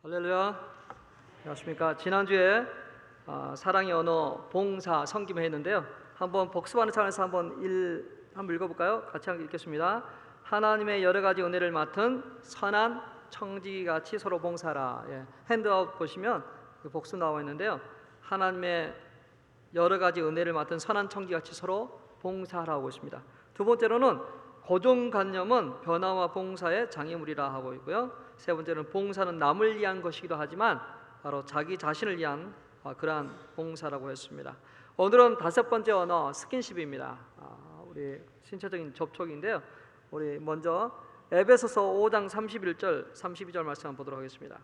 할렐루야. 안녕하십니까. 지난주에 사랑의 언어 봉사 섬김을 했는데요. 한번 복습하는 차원에서 한번 읽어볼까요? 같이 함께 읽겠습니다. 하나님의 여러 가지 은혜를 맡은 선한 청지기같이 서로 봉사하라. 핸드아웃 보시면 복습 나와 있는데요. 하나님의 여러 가지 은혜를 맡은 선한 청지기같이 서로 봉사하라고 있습니다. 두 번째로는 고정관념은 변화와 봉사의 장애물이라 하고 있고요. 세 번째는 봉사는 남을 위한 것이기도 하지만 바로 자기 자신을 위한 그러한 봉사라고 했습니다. 오늘은 다섯 번째 언어 스킨십입니다. 우리 신체적인 접촉인데요. 우리 먼저 에베소서 5장 31절 32절 말씀 한번 보도록 하겠습니다.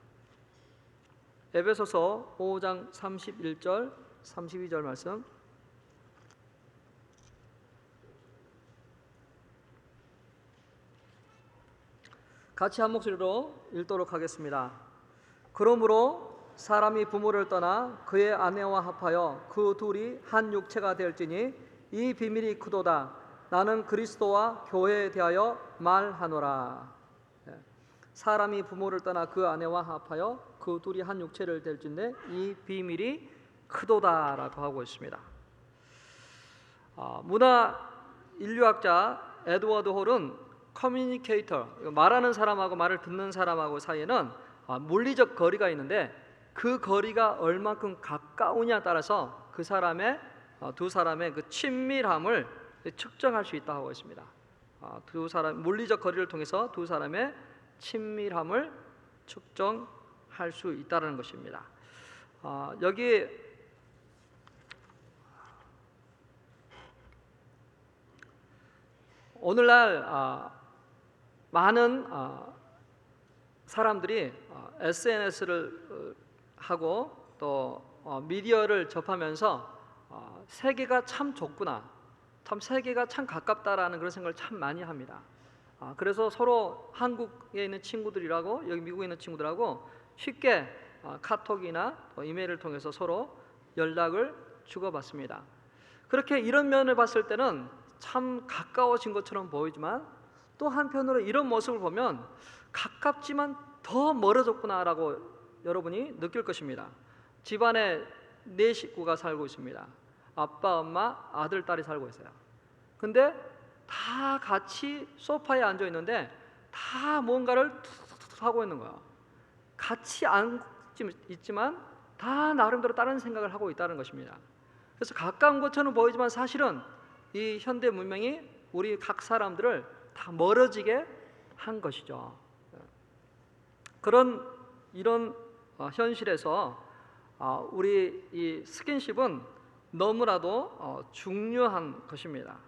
에베소서 5장 31절 32절 말씀. 같이 한 목소리로 읽도록 하겠습니다. 그러므로 사람이 부모를 떠나 그의 아내와 합하여 그 둘이 한 육체가 될지니 이 비밀이 크도다. 나는 그리스도와 교회에 대하여 말하노라. 사람이 부모를 떠나 그 아내와 합하여 그 둘이 한 육체를 될진데 이 비밀이 크도다라고 하고 있습니다. 문화 인류학자 에드워드 홀은 커뮤니케이터, 말하는 사람하고 말을 듣는 사람하고 사이에는 물리적 거리가 있는데 그 거리가 얼만큼 가까우냐에 따라서 그 사람의 두 사람의 그 친밀함을 측정할 수 있다고 하고 있습니다. 두 사람 물리적 거리를 통해서 두 사람의 친밀함을 측정할 수 있다는 것입니다. 여기 오늘날 많은 사람들이 SNS를 하고 또 미디어를 접하면서 세계가 참 좁구나, 참 세계가 참 가깝다라는 그런 생각을 참 많이 합니다. 그래서 서로 한국에 있는 친구들이라고 여기 미국에 있는 친구들하고 쉽게 카톡이나 이메일을 통해서 서로 연락을 주고받습니다. 그렇게 이런 면을 봤을 때는 참 가까워진 것처럼 보이지만 또 한편으로 이런 모습을 보면 가깝지만 더 멀어졌구나라고 여러분이 느낄 것입니다. 집안에 4식구가 살고 있습니다. 아빠, 엄마, 아들, 딸이 살고 있어요. 근데 다 같이 소파에 앉아 있는데 다 뭔가를 하고 있는 거야. 같이 앉아 있지만 다 나름대로 다른 생각을 하고 있다는 것입니다. 그래서 가까운 것처럼 보이지만 사실은 이 현대 문명이 우리 각 사람들을 다 멀어지게 한 것이죠. 이런 현실에서 우리 이 스킨십은 너무나도 중요한 것입니다.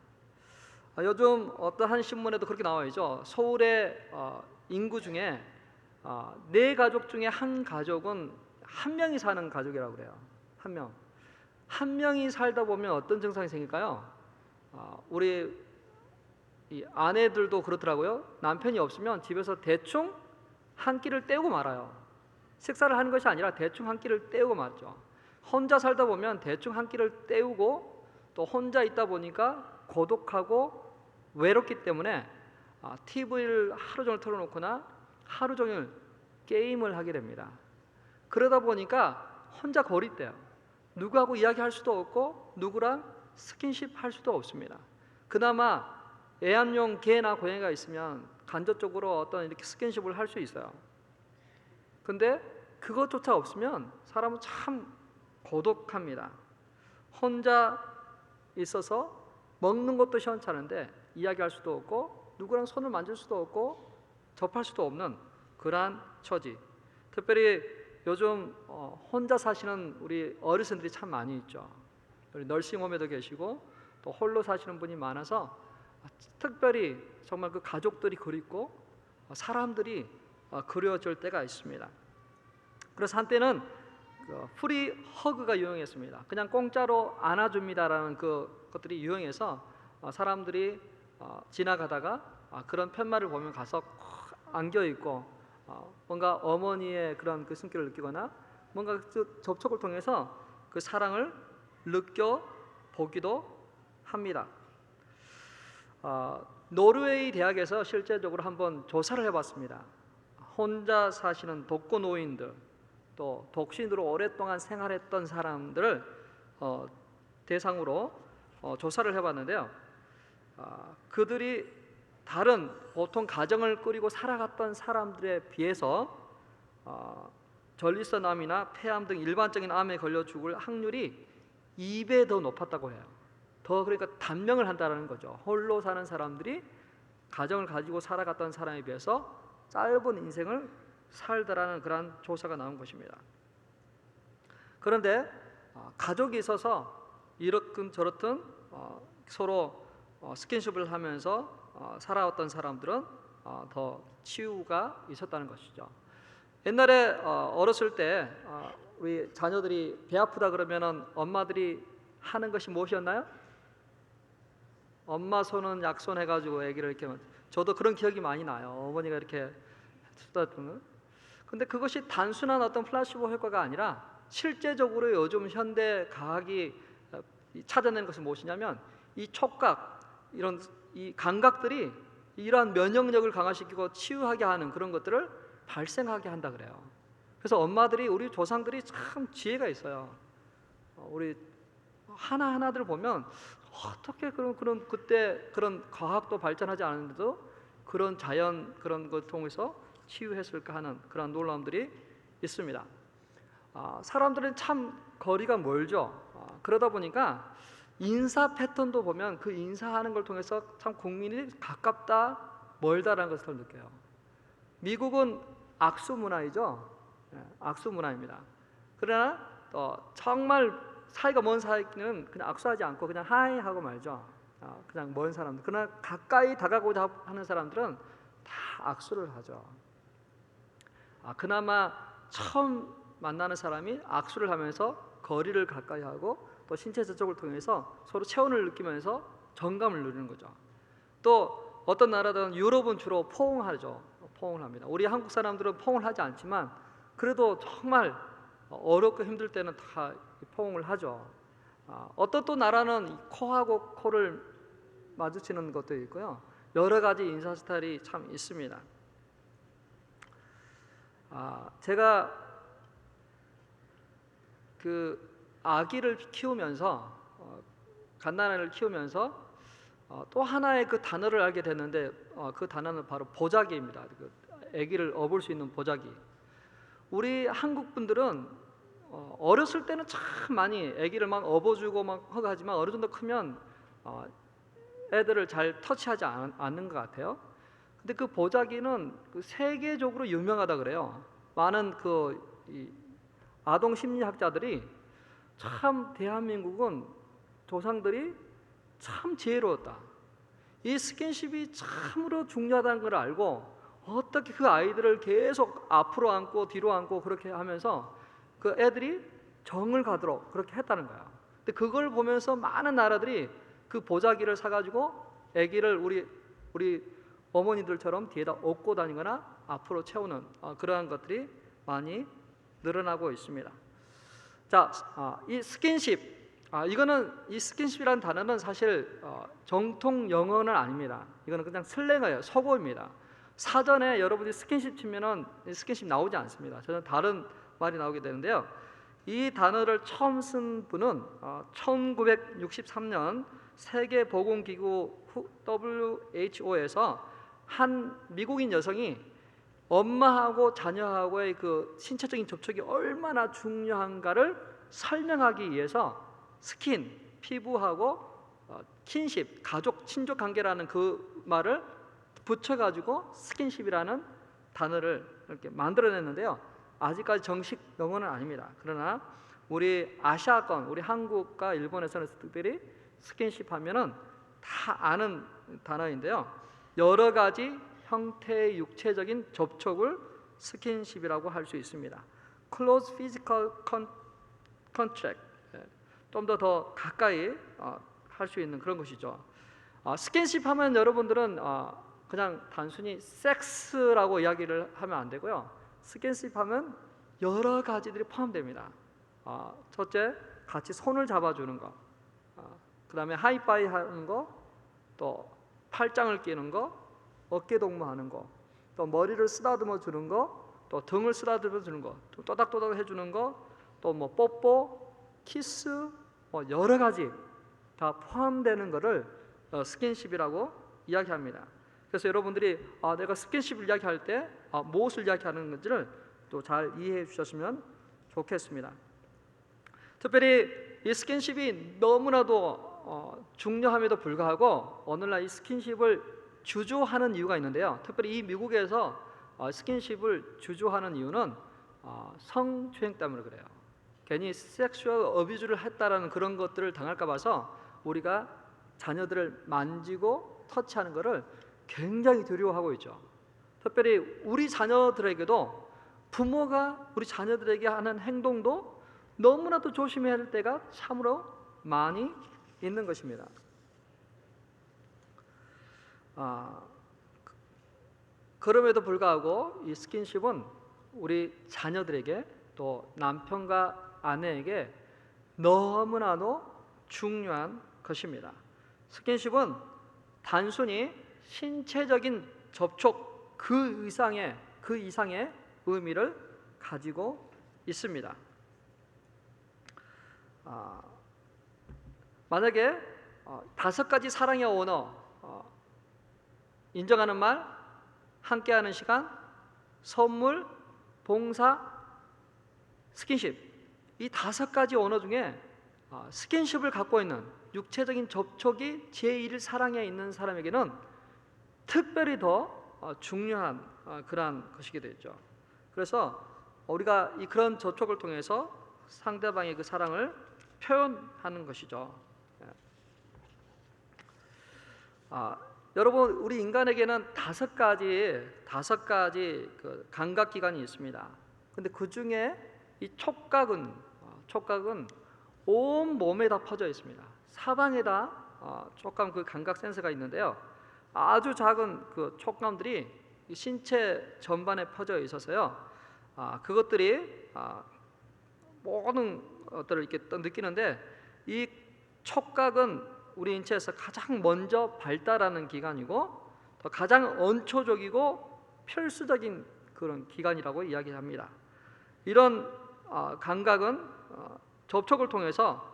요즘 어떤 한 신문에도 그렇게 나와 있죠. 서울의 인구 중에 4가족 중에 한 가족은 한 명이 사는 가족이라고 그래요. 한 명이 살다 보면 어떤 증상이 생길까요? 우리 이 아내들도 그렇더라고요. 남편이 없으면 집에서 대충 한 끼를 때우고 말아요. 식사를 하는 것이 아니라 대충 한 끼를 때우고 말죠. 혼자 살다 보면 대충 한 끼를 때우고 또 혼자 있다 보니까 고독하고 외롭기 때문에 TV를 하루 종일 틀어놓거나 하루 종일 게임을 하게 됩니다. 그러다 보니까 혼자 고립돼요. 누구하고 이야기할 수도 없고 누구랑 스킨십 할 수도 없습니다. 그나마 애완용 개나 고양이가 있으면 간접적으로 어떤 이렇게 스킨십을 할 수 있어요. 근데 그것조차 없으면 사람은 참 고독합니다. 혼자 있어서 먹는 것도 시원찮은데 이야기할 수도 없고 누구랑 손을 만질 수도 없고 접할 수도 없는 그러한 처지. 특별히 요즘 혼자 사시는 우리 어르신들이 참 많이 있죠. 우리 널싱홈에도 계시고 또 홀로 사시는 분이 많아서 특별히 정말 그 가족들이 그립고 사람들이 그리워질 때가 있습니다. 그래서 한때는 프리 허그가 유행했습니다. 그냥 공짜로 안아줍니다라는 것들이 유행해서 사람들이 지나가다가 그런 팻말을 보면 가서 안겨있고 뭔가 어머니의 그런 그 숨결을 느끼거나 뭔가 그 접촉을 통해서 그 사랑을 느껴보기도 합니다. 노르웨이 대학에서 실제적으로 한번 조사를 해봤습니다. 혼자 사시는 독거노인들, 또 독신으로 오랫동안 생활했던 사람들을 대상으로 조사를 해봤는데요. 그들이 다른 보통 가정을 꾸리고 살아갔던 사람들에 비해서 전립선암이나 폐암 등 일반적인 암에 걸려 죽을 확률이 2배 더 높았다고 해요. 더 그러니까 단명을 한다는 거죠. 홀로 사는 사람들이 가정을 가지고 살아갔던 사람에 비해서 짧은 인생을 살더라는 그러한 조사가 나온 것입니다. 그런데 가족이 있어서 이렇든 저렇든 서로 스킨십을 하면서 살아왔던 사람들은 더 치유가 있었다는 것이죠. 옛날에 어렸을 때 우리 자녀들이 배 아프다 그러면은 엄마들이 하는 것이 무엇이었나요? 엄마 손은 약손 해가지고 아기를 이렇게, 저도 그런 기억이 많이 나요. 어머니가 이렇게 했던 거. 근데 그것이 단순한 어떤 플라시보 효과가 아니라 실제적으로 요즘 현대 과학이 찾아낸 것은 무엇이냐면 이 촉각, 이런 이 감각들이 이러한 면역력을 강화시키고 치유하게 하는 그런 것들을 발생하게 한다 그래요. 그래서 엄마들이, 우리 조상들이 참 지혜가 있어요. 우리 하나하나들 보면 어떻게 그런 그때 그런 과학도 발전하지 않았는데도 그런 자연 그런 것 통해서 치유했을까 하는 그런 놀라움들이 있습니다. 사람들은 참 거리가 멀죠. 그러다 보니까 인사 패턴도 보면 그 인사하는 걸 통해서 참 국민이 가깝다 멀다라는 것을 느껴요. 미국은 악수 문화이죠. 악수 문화입니다. 그러나 정말 사이가 먼 사이는 그냥 악수하지 않고 그냥 하이 하고 말죠. 그냥 먼 사람들. 그러나 가까이 다가고자 하는 사람들은 다 악수를 하죠. 그나마 처음 만나는 사람이 악수를 하면서 거리를 가까이 하고 또 신체 접촉을 통해서 서로 체온을 느끼면서 정감을 누리는 거죠. 또 어떤 나라들은 유럽은 주로 포옹하죠. 포옹을 합니다. 우리 한국 사람들은 포옹을 하지 않지만 그래도 정말 어렵고 힘들 때는 다 포옹을 하죠. 어떤 또 나라는 코하고 코를 마주치는 것도 있고요. 여러 가지 인사 스타일이 참 있습니다. 제가 그 아기를 키우면서 갓난아이를 키우면서 또 하나의 그 단어를 알게 됐는데 그 단어는 바로 보자기입니다. 그 아기를 업을 수 있는 보자기. 우리 한국 분들은 어렸을 때는 참 많이 아기를 막 업어주고 막 하지만 어느 정도 크면 애들을 잘 터치하지 않는 것 같아요. 근데 그 보자기는 그 세계적으로 유명하다 그래요. 많은 이 아동 심리학자들이 참 대한민국은 조상들이 참 지혜로웠다. 이 스킨십이 참으로 중요하다는 걸 알고 어떻게 그 아이들을 계속 앞으로 안고 뒤로 안고 그렇게 하면서 그 애들이 정을 가도록 그렇게 했다는 거야. 근데 그걸 보면서 많은 나라들이 그 보자기를 사가지고 아기를 우리 어머니들처럼 뒤에다 업고 다니거나 앞으로 채우는 그러한 것들이 많이 늘어나고 있습니다. 자, 이 스킨십, 이 스킨십이라는 단어는 사실 정통 영어는 아닙니다. 이거는 그냥 슬랭어예요. 속어입니다. 사전에 여러분이 스킨십 치면은 스킨십 나오지 않습니다. 저는 다른 말이 나오게 되는데요. 이 단어를 처음 쓴 분은 1963년 세계보건기구 WHO에서 한 미국인 여성이 엄마하고 자녀하고의 그 신체적인 접촉이 얼마나 중요한가를 설명하기 위해서 스킨, 피부하고 킨십, 가족, 친족 관계라는 그 말을 붙여가지고 스킨십이라는 단어를 이렇게 만들어냈는데요. 아직까지 정식 영어는 아닙니다. 그러나 우리 아시아권, 우리 한국과 일본에서는 특별히 스킨십 하면은 다 아는 단어인데요. 여러 가지 형태의 육체적인 접촉을 스킨십이라고 할 수 있습니다. Close physical contact, 좀 더 가까이 할 수 있는 그런 것이죠. 스킨십 하면 여러분들은 그냥 단순히 섹스라고 이야기를 하면 안 되고요. 스킨십 하면 여러 가지들이 포함됩니다. 첫째, 같이 손을 잡아주는 거, 그 다음에 하이파이 하는 거, 또 팔짱을 끼는 거, 어깨 동무하는 거, 또 머리를 쓰다듬어 주는 거, 또 등을 쓰다듬어 주는 거, 또 또닥또닥 해주는 거, 또 뭐 뽀뽀, 키스, 뭐 여러 가지 다 포함되는 것을 스킨십이라고 이야기합니다. 그래서 여러분들이 내가 스킨십을 이야기할 때 무엇을 이야기하는 건지를 또 잘 이해해 주셨으면 좋겠습니다. 특별히 이 스킨십이 너무나도 중요함에도 불구하고 오늘날 이 스킨십을 주저하는 이유가 있는데요. 특별히 이 미국에서 스킨십을 주저하는 이유는 성추행 때문에 그래요. 괜히 섹슈얼 어뷰즈를 했다라는 그런 것들을 당할까 봐서 우리가 자녀들을 만지고 터치하는 것을 굉장히 두려워하고 있죠. 특별히 우리 자녀들에게도 부모가 우리 자녀들에게 하는 행동도 너무나도 조심해야 할 때가 참으로 많이 있는 것입니다. 그럼에도 불구하고 이 스킨십은 우리 자녀들에게 또 남편과 아내에게 너무나도 중요한 것입니다. 스킨십은 단순히 신체적인 접촉 그 이상의 의미를 가지고 있습니다. 만약에 5가지 사랑의 언어 인정하는 말, 함께하는 시간, 선물, 봉사, 스킨십 이 5가지 언어 중에 스킨십을 갖고 있는 육체적인 접촉이 제1 사랑에 있는 사람에게는 특별히 더 중요한 그러한 것이게 되죠. 그래서 우리가 그런 접촉을 통해서 상대방의 그 사랑을 표현하는 것이죠. 여러분, 우리 인간에게는 5가지 그 감각 기관이 있습니다. 근데 그 중에 이 촉각은 온 몸에 다 퍼져 있습니다. 사방에다 촉감 그 감각 센서가 있는데요. 아주 작은 그 촉감들이 신체 전반에 퍼져 있어서요. 그것들이 모든 것들을 이렇게 느끼는데 이 촉각은 우리 인체에서 가장 먼저 발달하는 기관이고 또 가장 원초적이고 필수적인 그런 기관이라고 이야기합니다. 이런 감각은 접촉을 통해서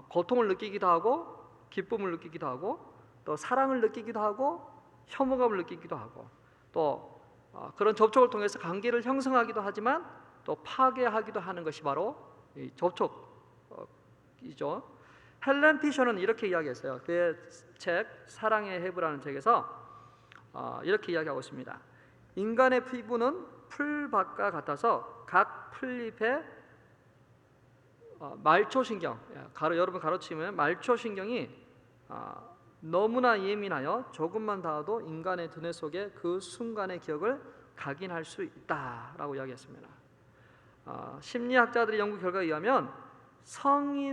고통을 느끼기도 하고 기쁨을 느끼기도 하고 또 사랑을 느끼기도 하고 혐오감을 느끼기도 하고 또 그런 접촉을 통해서 관계를 형성하기도 하지만 또 파괴하기도 하는 것이 바로 이 접촉이죠. 헬렌 피셔는 이렇게 이야기했어요. 그의 책 사랑의 해부라는 책에서 이렇게 이야기하고 있습니다. 인간의 피부는 풀밭과 같아서 각 풀잎에 말초신경, 여러분 가로치면 말초신경이 너무나 예민하여 조금만 닿아도 인간의 두뇌 속에 그 순간의 기억을 각인할 수 있다라고 이야기했습니다. 심리학자들의 연구 결과에 의하면 성인이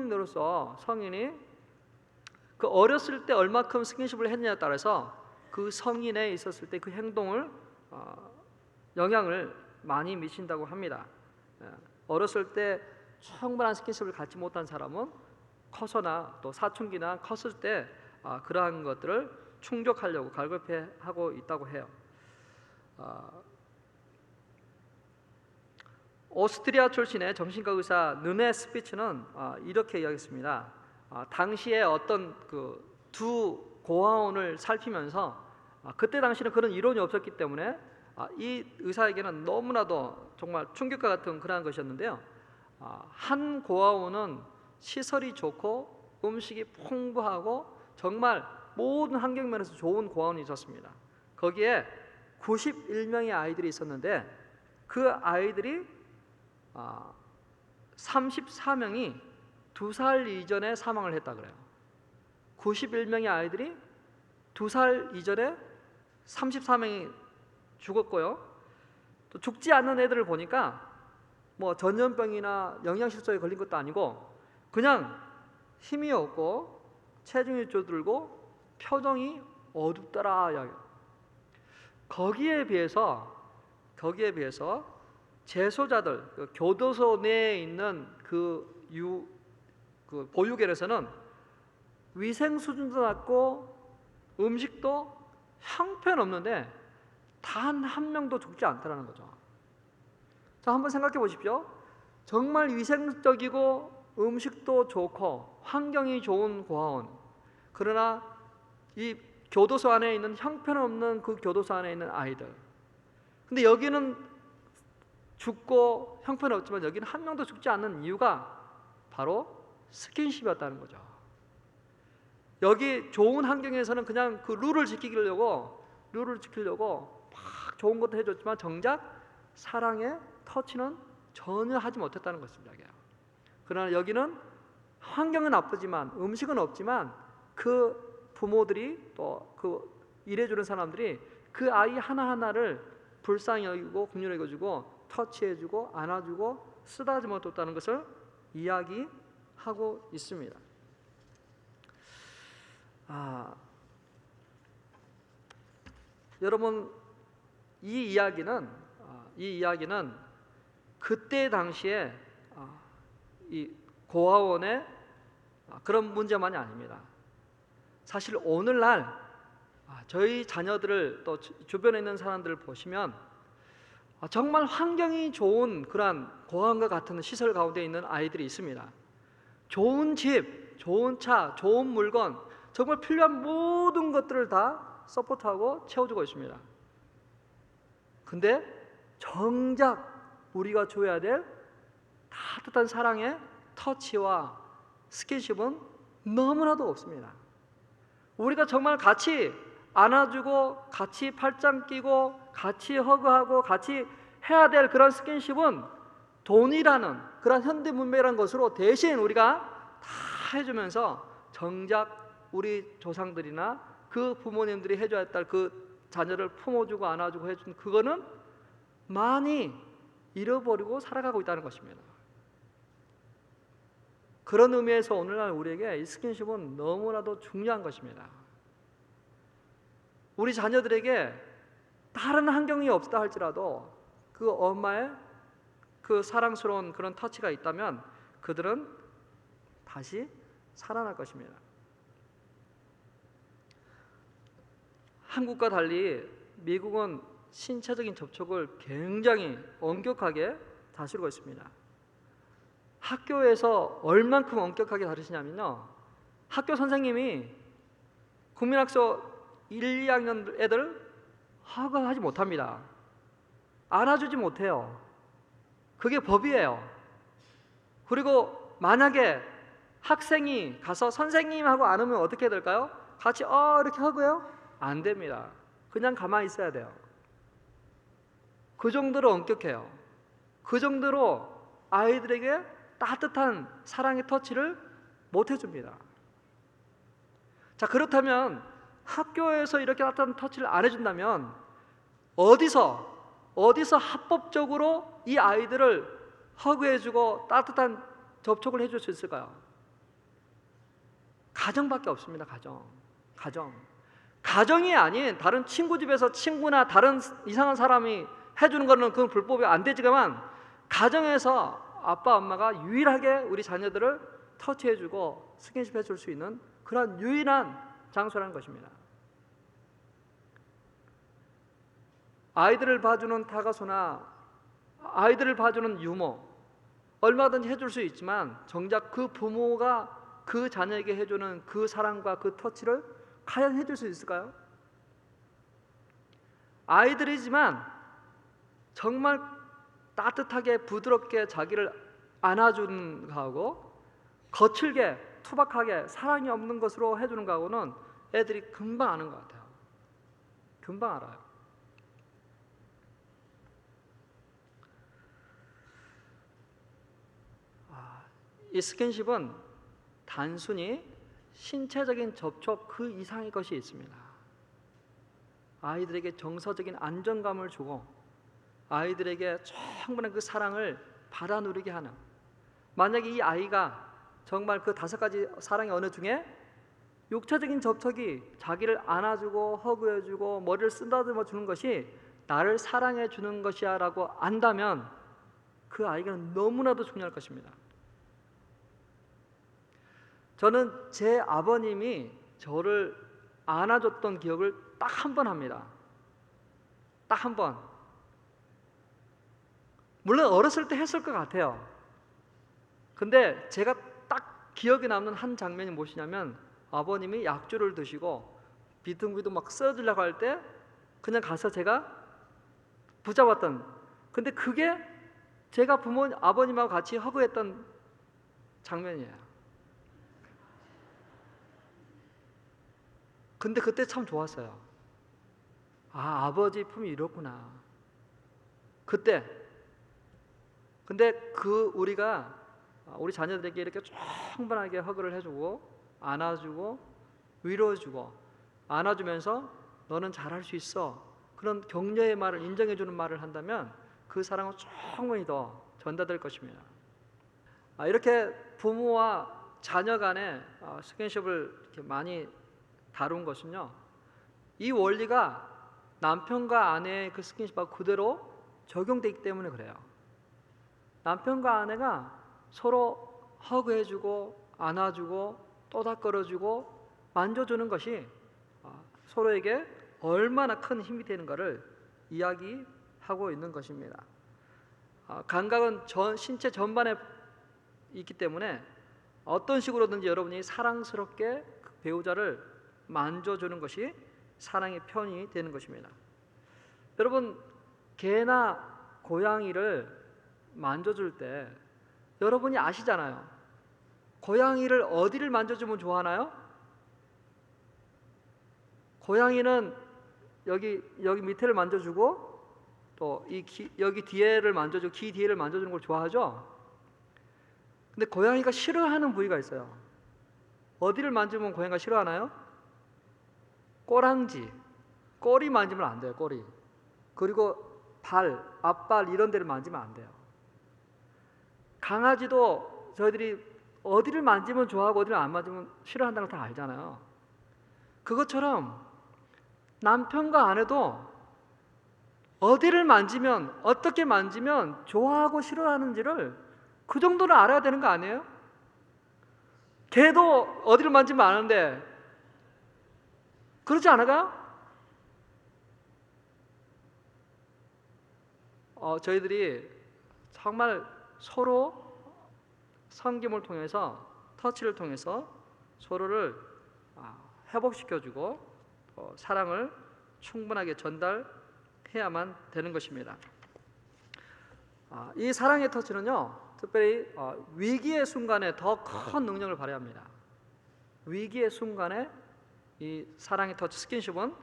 그 어렸을 때 얼마큼 스킨십을 했느냐에 따라서 그 성인에 있었을 때 그 행동을 영향을 많이 미친다고 합니다. 어렸을 때 충분한 스킨십을 갖지 못한 사람은 커서나 또 사춘기나 컸을 때 그러한 것들을 충족하려고 갈급해하고 있다고 해요. 오스트리아 출신의 정신과 의사 느네 스피츠는 이렇게 이야기했습니다. 당시에 어떤 그 두 고아원을 살피면서 그때 당시는 그런 이론이 없었기 때문에 이 의사에게는 너무나도 정말 충격과 같은 그러한 것이었는데요. 한 고아원은 시설이 좋고 음식이 풍부하고 정말 모든 환경면에서 좋은 고아원이 있었습니다. 거기에 91명의 아이들이 있었는데 그 아이들이 34명이 2살 이전에 사망을 했다 그래요. 91명의 아이들이 2살 이전에 34명이 죽었고요. 또 죽지 않는 애들을 보니까 뭐 전염병이나 영양실조에 걸린 것도 아니고 그냥 힘이 없고 체중이 줄어들고 표정이 어둡더라. 거기에 비해서 재소자들, 그 교도소 내에 있는 그 보육원에서는 위생 수준도 낮고 음식도 형편없는데 단 한 명도 죽지 않다라는 거죠. 자, 한번 생각해 보십시오. 정말 위생적이고 음식도 좋고 환경이 좋은 고아원, 그러나 이 교도소 안에 있는 형편없는 그 교도소 안에 있는 아이들, 근데 여기는 죽고 형편없지만 여기는 한 명도 죽지 않는 이유가 바로 스킨십이었다는 거죠. 여기 좋은 환경에서는 그냥 그 룰을 지키려고 막 좋은 것도 해줬지만 정작 사랑의 터치는 전혀 하지 못했다는 것입니다. 그러나 여기는 환경은 나쁘지만 음식은 없지만 그 부모들이 또 그 일해주는 사람들이 그 아이 하나하나를 불쌍히 여기고 긍휼히 여겨주고 터치해주고 안아주고 쓰다듬어 뒀다는 것을 이야기하고 있습니다. 여러분, 이 이야기는 그때 당시에 이 고아원의 그런 문제만이 아닙니다. 사실 오늘날 저희 자녀들을 또 주변에 있는 사람들을 보시면 정말 환경이 좋은 그러한 고아원과 같은 시설 가운데 있는 아이들이 있습니다. 좋은 집, 좋은 차, 좋은 물건, 정말 필요한 모든 것들을 다 서포트하고 채워주고 있습니다. 근데 정작 우리가 줘야 될 따뜻한 사랑의 터치와 스킨십은 너무나도 없습니다. 우리가 정말 같이 안아주고 같이 팔짱 끼고 같이 허그하고 같이 해야 될 그런 스킨십은 돈이라는 그런 현대 문명이라는 것으로 대신 우리가 다 해주면서 정작 우리 조상들이나 그 부모님들이 해줘야 할 그 자녀를 품어주고 안아주고 해준 그거는 많이 잃어버리고 살아가고 있다는 것입니다. 그런 의미에서 오늘날 우리에게 이 스킨십은 너무나도 중요한 것입니다. 우리 자녀들에게 다른 환경이 없다 할지라도 그 엄마의 그 사랑스러운 그런 터치가 있다면 그들은 다시 살아날 것입니다. 한국과 달리 미국은 신체적인 접촉을 굉장히 엄격하게 다스리고 있습니다. 학교에서 얼만큼 엄격하게 다루시냐면요, 학교 선생님이 국민학교 1, 2학년 애들 허가하지 못합니다. 안아주지 못해요. 그게 법이에요. 그리고 만약에 학생이 가서 선생님하고 안으면 어떻게 될까요? 같이 이렇게 하고요? 안 됩니다. 그냥 가만히 있어야 돼요. 그 정도로 엄격해요. 그 정도로 아이들에게 따뜻한 사랑의 터치를 못 해줍니다. 자, 그렇다면 학교에서 이렇게 따뜻한 터치를 안 해준다면 어디서 합법적으로 이 아이들을 허그해주고 따뜻한 접촉을 해줄 수 있을까요? 가정밖에 없습니다. 가정이 아닌 다른 친구 집에서 친구나 다른 이상한 사람이 해주는 거는 그건 불법이 안 되지만, 가정에서 아빠 엄마가 유일하게 우리 자녀들을 터치해주고 스킨십 해줄 수 있는 그런 유일한 장소라는 것입니다. 아이들을 봐주는 타가소나 아이들을 봐주는 유모 얼마든지 해줄 수 있지만 정작 그 부모가 그 자녀에게 해주는 그 사랑과 그 터치를 과연 해줄 수 있을까요? 아이들이지만 정말 따뜻하게 부드럽게 자기를 안아주는 거하고 거칠게 투박하게 사랑이 없는 것으로 해주는 거하고는 애들이 금방 아는 것 같아요. 금방 알아요. 이 스킨십은 단순히 신체적인 접촉 그 이상의 것이 있습니다. 아이들에게 정서적인 안정감을 주고 아이들에게 충분한 그 사랑을 받아 누리게 하는, 만약에 이 아이가 정말 그 5가지 사랑의 언어 중에 육체적인 접촉이 자기를 안아주고 허그해주고 머리를 쓰다듬어 주는 것이 나를 사랑해 주는 것이야 라고 안다면 그 아이가 너무나도 중요할 것입니다. 저는 제 아버님이 저를 안아줬던 기억을 딱 한 번 합니다. 딱 한 번. 물론 어렸을 때 했을 것 같아요. 근데 제가 딱 기억에 남는 한 장면이 무엇이냐면 아버님이 약주를 드시고 비둥비둥 막 쓰러지려고 할 때 그냥 가서 제가 붙잡았던, 근데 그게 제가 아버님하고 같이 허그했던 장면이에요. 근데 그때 참 좋았어요. 아, 아버지 품이 이렇구나. 그때. 근데 우리가 우리 자녀들에게 이렇게 충분하게 허그를 해주고 안아주고 위로해주고 안아주면서 너는 잘할 수 있어, 그런 격려의 말을, 인정해주는 말을 한다면 그 사랑은 충분히 더 전달될 것입니다. 이렇게 부모와 자녀 간의 스킨십을 이렇게 많이 다룬 것은요, 이 원리가 남편과 아내의 그 스킨십하고 그대로 적용되기 때문에 그래요. 남편과 아내가 서로 허그해주고 안아주고 또닥거려주고 만져주는 것이 서로에게 얼마나 큰 힘이 되는가를 이야기하고 있는 것입니다. 감각은 신체 전반에 있기 때문에 어떤 식으로든지 여러분이 사랑스럽게 그 배우자를 만져주는 것이 사랑의 표현이 되는 것입니다. 여러분, 개나 고양이를 만져줄 때 여러분이 아시잖아요. 고양이를 어디를 만져주면 좋아하나요? 고양이는 여기 밑에를 만져주고 또 여기 뒤에를 만져주고 귀 뒤에를 만져주는 걸 좋아하죠. 근데 고양이가 싫어하는 부위가 있어요. 어디를 만지면 고양이가 싫어하나요? 꼬랑지, 꼬리 만지면 안 돼요. 꼬리. 그리고 발, 앞발 이런 데를 만지면 안 돼요. 강아지도 저희들이 어디를 만지면 좋아하고 어디를 안 만지면 싫어한다는 걸 다 알잖아요. 그것처럼 남편과 아내도 어디를 만지면, 어떻게 만지면 좋아하고 싫어하는지를 그 정도는 알아야 되는 거 아니에요? 개도 어디를 만지면 아는데 그렇지 않아요? 저희들이 정말 서로 섬김을 통해서, 터치를 통해서 서로를 회복시켜주고 사랑을 충분하게 전달해야만 되는 것입니다. 이 사랑의 터치는요, 특별히 위기의 순간에 더 큰 능력을 발휘합니다. 위기의 순간에 이 사랑의 터치, 스킨십은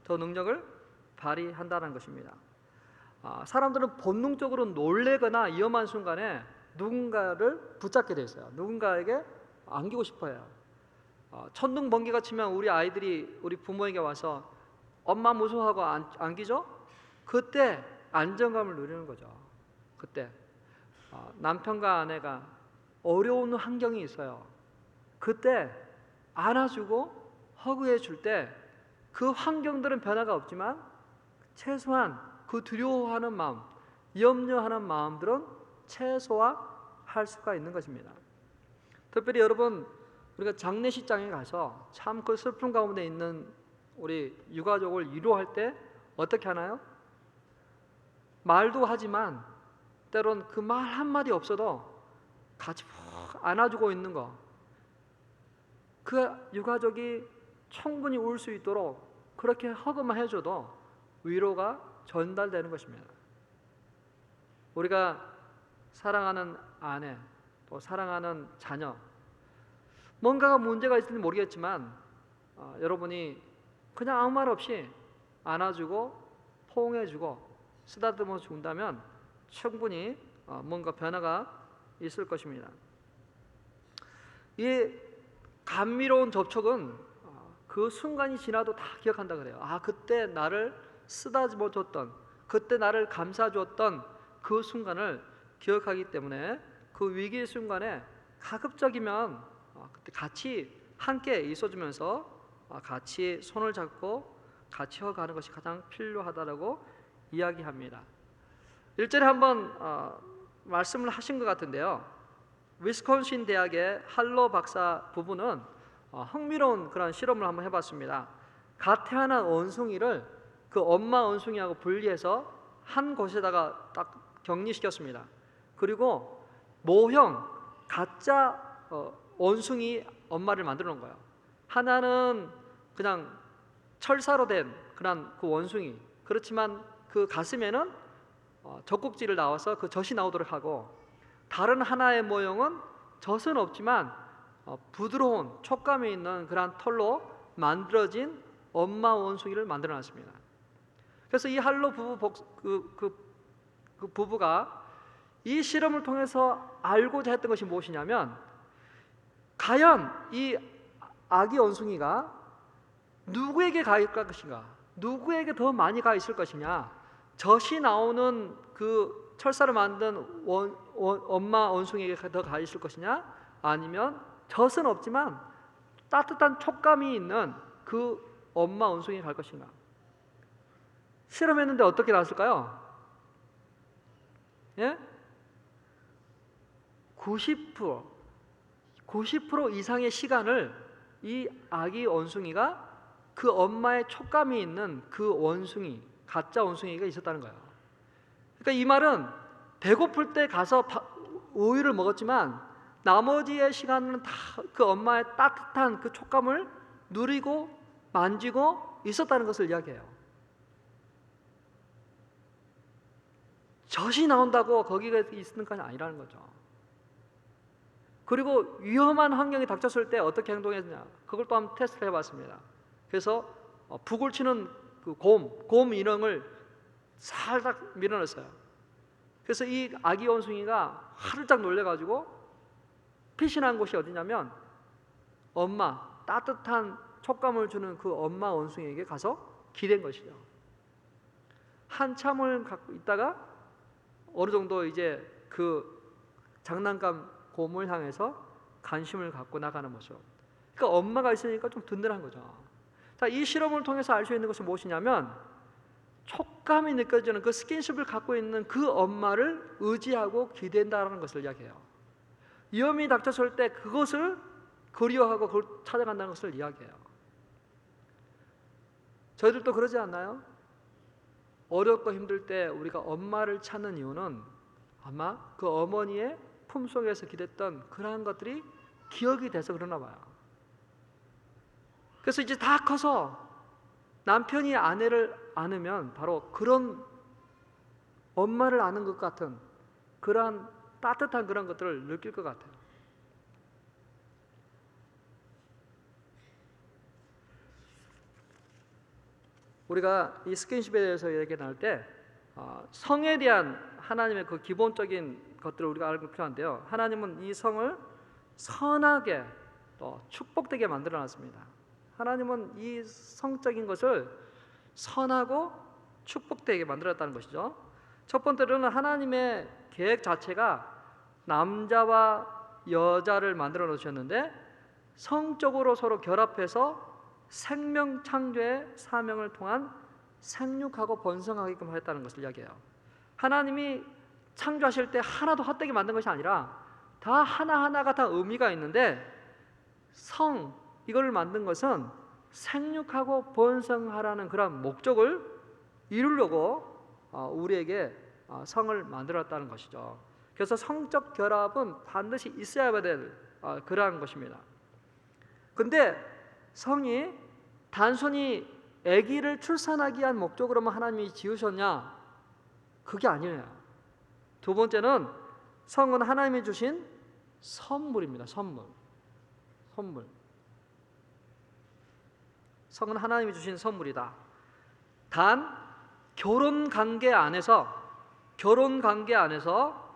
더 능력을 발휘한다는 것입니다. 사람들은 본능적으로 놀래거나 위험한 순간에 누군가를 붙잡게 돼 있어요. 누군가에게 안기고 싶어요. 천둥 번개가 치면 우리 아이들이 우리 부모에게 와서 엄마 무서워하고 안기죠? 그때 안정감을 누리는 거죠. 그때 남편과 아내가 어려운 환경이 있어요. 그때 안아주고 허그해 줄 때 그 환경들은 변화가 없지만 최소한 그 두려워하는 마음, 염려하는 마음들은 최소화할 수가 있는 것입니다. 특별히 여러분, 우리가 장례식장에 가서 참 그 슬픔 가운데 있는 우리 유가족을 위로할 때 어떻게 하나요? 말도 하지만 때론 그 말 한마디 없어도 같이 푹 안아주고 있는 거, 그 유가족이 충분히 울 수 있도록 그렇게 허그만 해줘도 위로가 전달되는 것입니다. 우리가 사랑하는 아내, 또 사랑하는 자녀, 뭔가가 문제가 있을지 모르겠지만 여러분이 그냥 아무 말 없이 안아주고 포옹해주고 쓰다듬어 준다면 충분히 뭔가 변화가 있을 것입니다. 이 감미로운 접촉은 그 순간이 지나도 다 기억한다 그래요. 그때 나를 쓰다듬어 줬던, 그때 나를 감싸 줬던 그 순간을 기억하기 때문에 그 위기의 순간에 가급적이면 그때 같이 함께 있어주면서 같이 손을 잡고 같이 허가하는 것이 가장 필요하다라고 이야기합니다. 1절에 한번 말씀을 하신 것 같은데요, 위스콘신 대학의 할로 박사 부부는 흥미로운 그런 실험을 한번 해봤습니다. 갓 태어난 원숭이를 그 엄마 원숭이하고 분리해서 한 곳에다가 딱 격리시켰습니다. 그리고 모형 가짜 원숭이 엄마를 만들어 놓은 거예요. 하나는 그냥 철사로 된 그런 그 원숭이, 그렇지만 그 가슴에는 젖꼭지를 나와서 그 젖이 나오도록 하고, 다른 하나의 모형은 젖은 없지만 부드러운 촉감이 있는 그런 털로 만들어진 엄마 원숭이를 만들어 놨습니다. 그래서 이 할로 부부가 이 실험을 통해서 알고자 했던 것이 무엇이냐면, 과연 이 아기 원숭이가 누구에게 가 있을 것인가, 누구에게 더 많이 가 있을 것이냐, 젖이 나오는 그 철사로 만든 엄마 원숭이에게 더 가 있을 것이냐, 아니면 젖은 없지만 따뜻한 촉감이 있는 그 엄마 원숭이에 갈 것인가. 실험했는데 어떻게 나왔을까요? 예? 90% 이상의 시간을 이 아기 원숭이가 그 엄마의 촉감이 있는 그 원숭이, 가짜 원숭이가 있었다는 거예요. 그러니까 이 말은 배고플 때 가서 우유를 먹었지만 나머지의 시간은 다 그 엄마의 따뜻한 그 촉감을 누리고 만지고 있었다는 것을 이야기해요. 젖이 나온다고 거기에 있는 건 아니라는 거죠. 그리고 위험한 환경이 닥쳤을 때 어떻게 행동했느냐, 그걸 또 한번 테스트를 해봤습니다. 그래서 북을 치는 그 곰 인형을 살짝 밀어넣었어요. 그래서 이 아기 원숭이가 화들짝 놀래가지고 피신한 곳이 어디냐면 엄마, 따뜻한 촉감을 주는 그 엄마 원숭이에게 가서 기댄 것이죠. 한참을 갖고 있다가 어느 정도 이제 그 장난감 곰을 향해서 관심을 갖고 나가는 모습. 그러니까 엄마가 있으니까 좀 든든한 거죠. 자, 이 실험을 통해서 알 수 있는 것이 무엇이냐면, 촉감이 느껴지는 그 스킨십을 갖고 있는 그 엄마를 의지하고 기댄다는 것을 이야기해요. 위험이 닥쳤을 때 그것을 그리워하고 그걸 찾아간다는 것을 이야기해요. 저희들도 그러지 않나요? 어렵고 힘들 때 우리가 엄마를 찾는 이유는 아마 그 어머니의 품속에서 기댔던 그러한 것들이 기억이 돼서 그러나 봐요. 그래서 이제 다 커서 남편이 아내를 안으면 바로 그런 엄마를 아는 것 같은 그러한 따뜻한 그런 것들을 느낄 것 같아요. 우리가 이 스킨십에 대해서 얘기 나눌 때 성에 대한 하나님의 그 기본적인 것들을 우리가 알고 필요한데요, 하나님은 이 성을 선하게 또 축복되게 만들어 놨습니다. 하나님은 이 성적인 것을 선하고 축복되게 만들었다는 것이죠. 첫 번째로는 하나님의 계획 자체가 남자와 여자를 만들어 놓으셨는데 성적으로 서로 결합해서 생명 창조의 사명을 통한 생육하고 번성하게끔 하였다는 것을 이야기해요. 하나님이 창조하실 때 하나도 헛되게 만든 것이 아니라 다 하나하나가 다 의미가 있는데, 이걸 만든 것은 생육하고 번성하라는 그런 목적을 이루려고 우리에게 성을 만들었다는 것이죠. 그래서 성적 결합은 반드시 있어야 될 그러한 것입니다. 근데 성이 단순히 아기를 출산하기 위한 목적으로만 하나님이 지으셨냐? 그게 아니에요. 두 번째는 성은 하나님이 주신 선물입니다. 선물. 성은 하나님이 주신 선물이다. 단 결혼 관계 안에서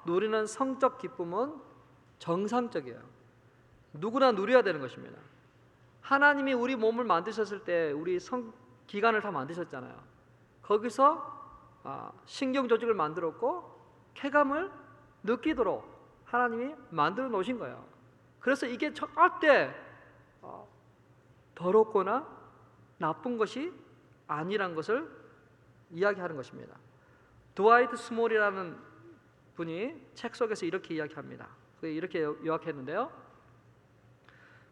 누리는 성적 기쁨은 정상적이에요. 누구나 누려야 되는 것입니다. 하나님이 우리 몸을 만드셨을 때 우리 성기관을 다 만드셨잖아요. 거기서 신경 조직을 만들었고 쾌감을 느끼도록 하나님이 만들어 놓으신 거예요. 그래서 이게 절대 더럽거나 나쁜 것이 아니란 것을 이야기하는 것입니다. 드와이트 스몰이라는 분이 책 속에서 이렇게 이야기합니다. 이렇게 요약했는데요,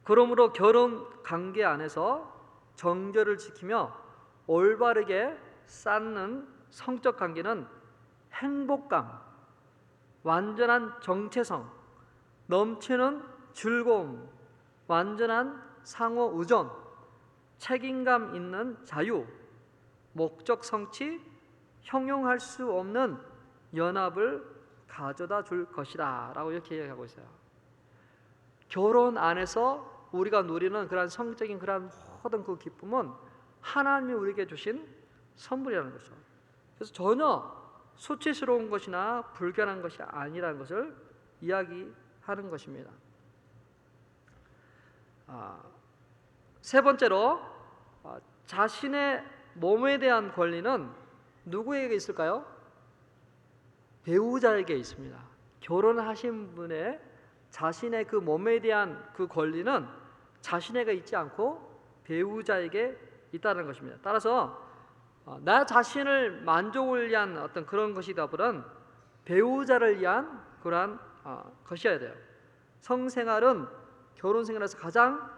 그러므로 결혼 관계 안에서 정절을 지키며 올바르게 쌓는 성적 관계는 행복감, 완전한 정체성, 넘치는 즐거움, 완전한 상호 의존, 책임감 있는 자유, 목적 성취, 형용할 수 없는 연합을 가져다 줄 것이다 라고 이렇게 이야기하고 있어요. 결혼 안에서 우리가 누리는 그런 성적인 그런 모든 그 기쁨은 하나님이 우리에게 주신 선물이라는 거죠. 그래서 전혀 수치스러운 것이나 불결한 것이 아니라는 것을 이야기하는 것입니다. 세 번째로 자신의 몸에 대한 권리는 누구에게 있을까요? 배우자에게 있습니다. 결혼하신 분의 자신의 그 몸에 대한 그 권리는 자신에게 있지 않고 배우자에게 있다는 것입니다. 따라서 나 자신을 만족을 위한 어떤 그런 것이다보다는 배우자를 위한 그러한 것이어야 돼요. 성생활은 결혼 생활에서 가장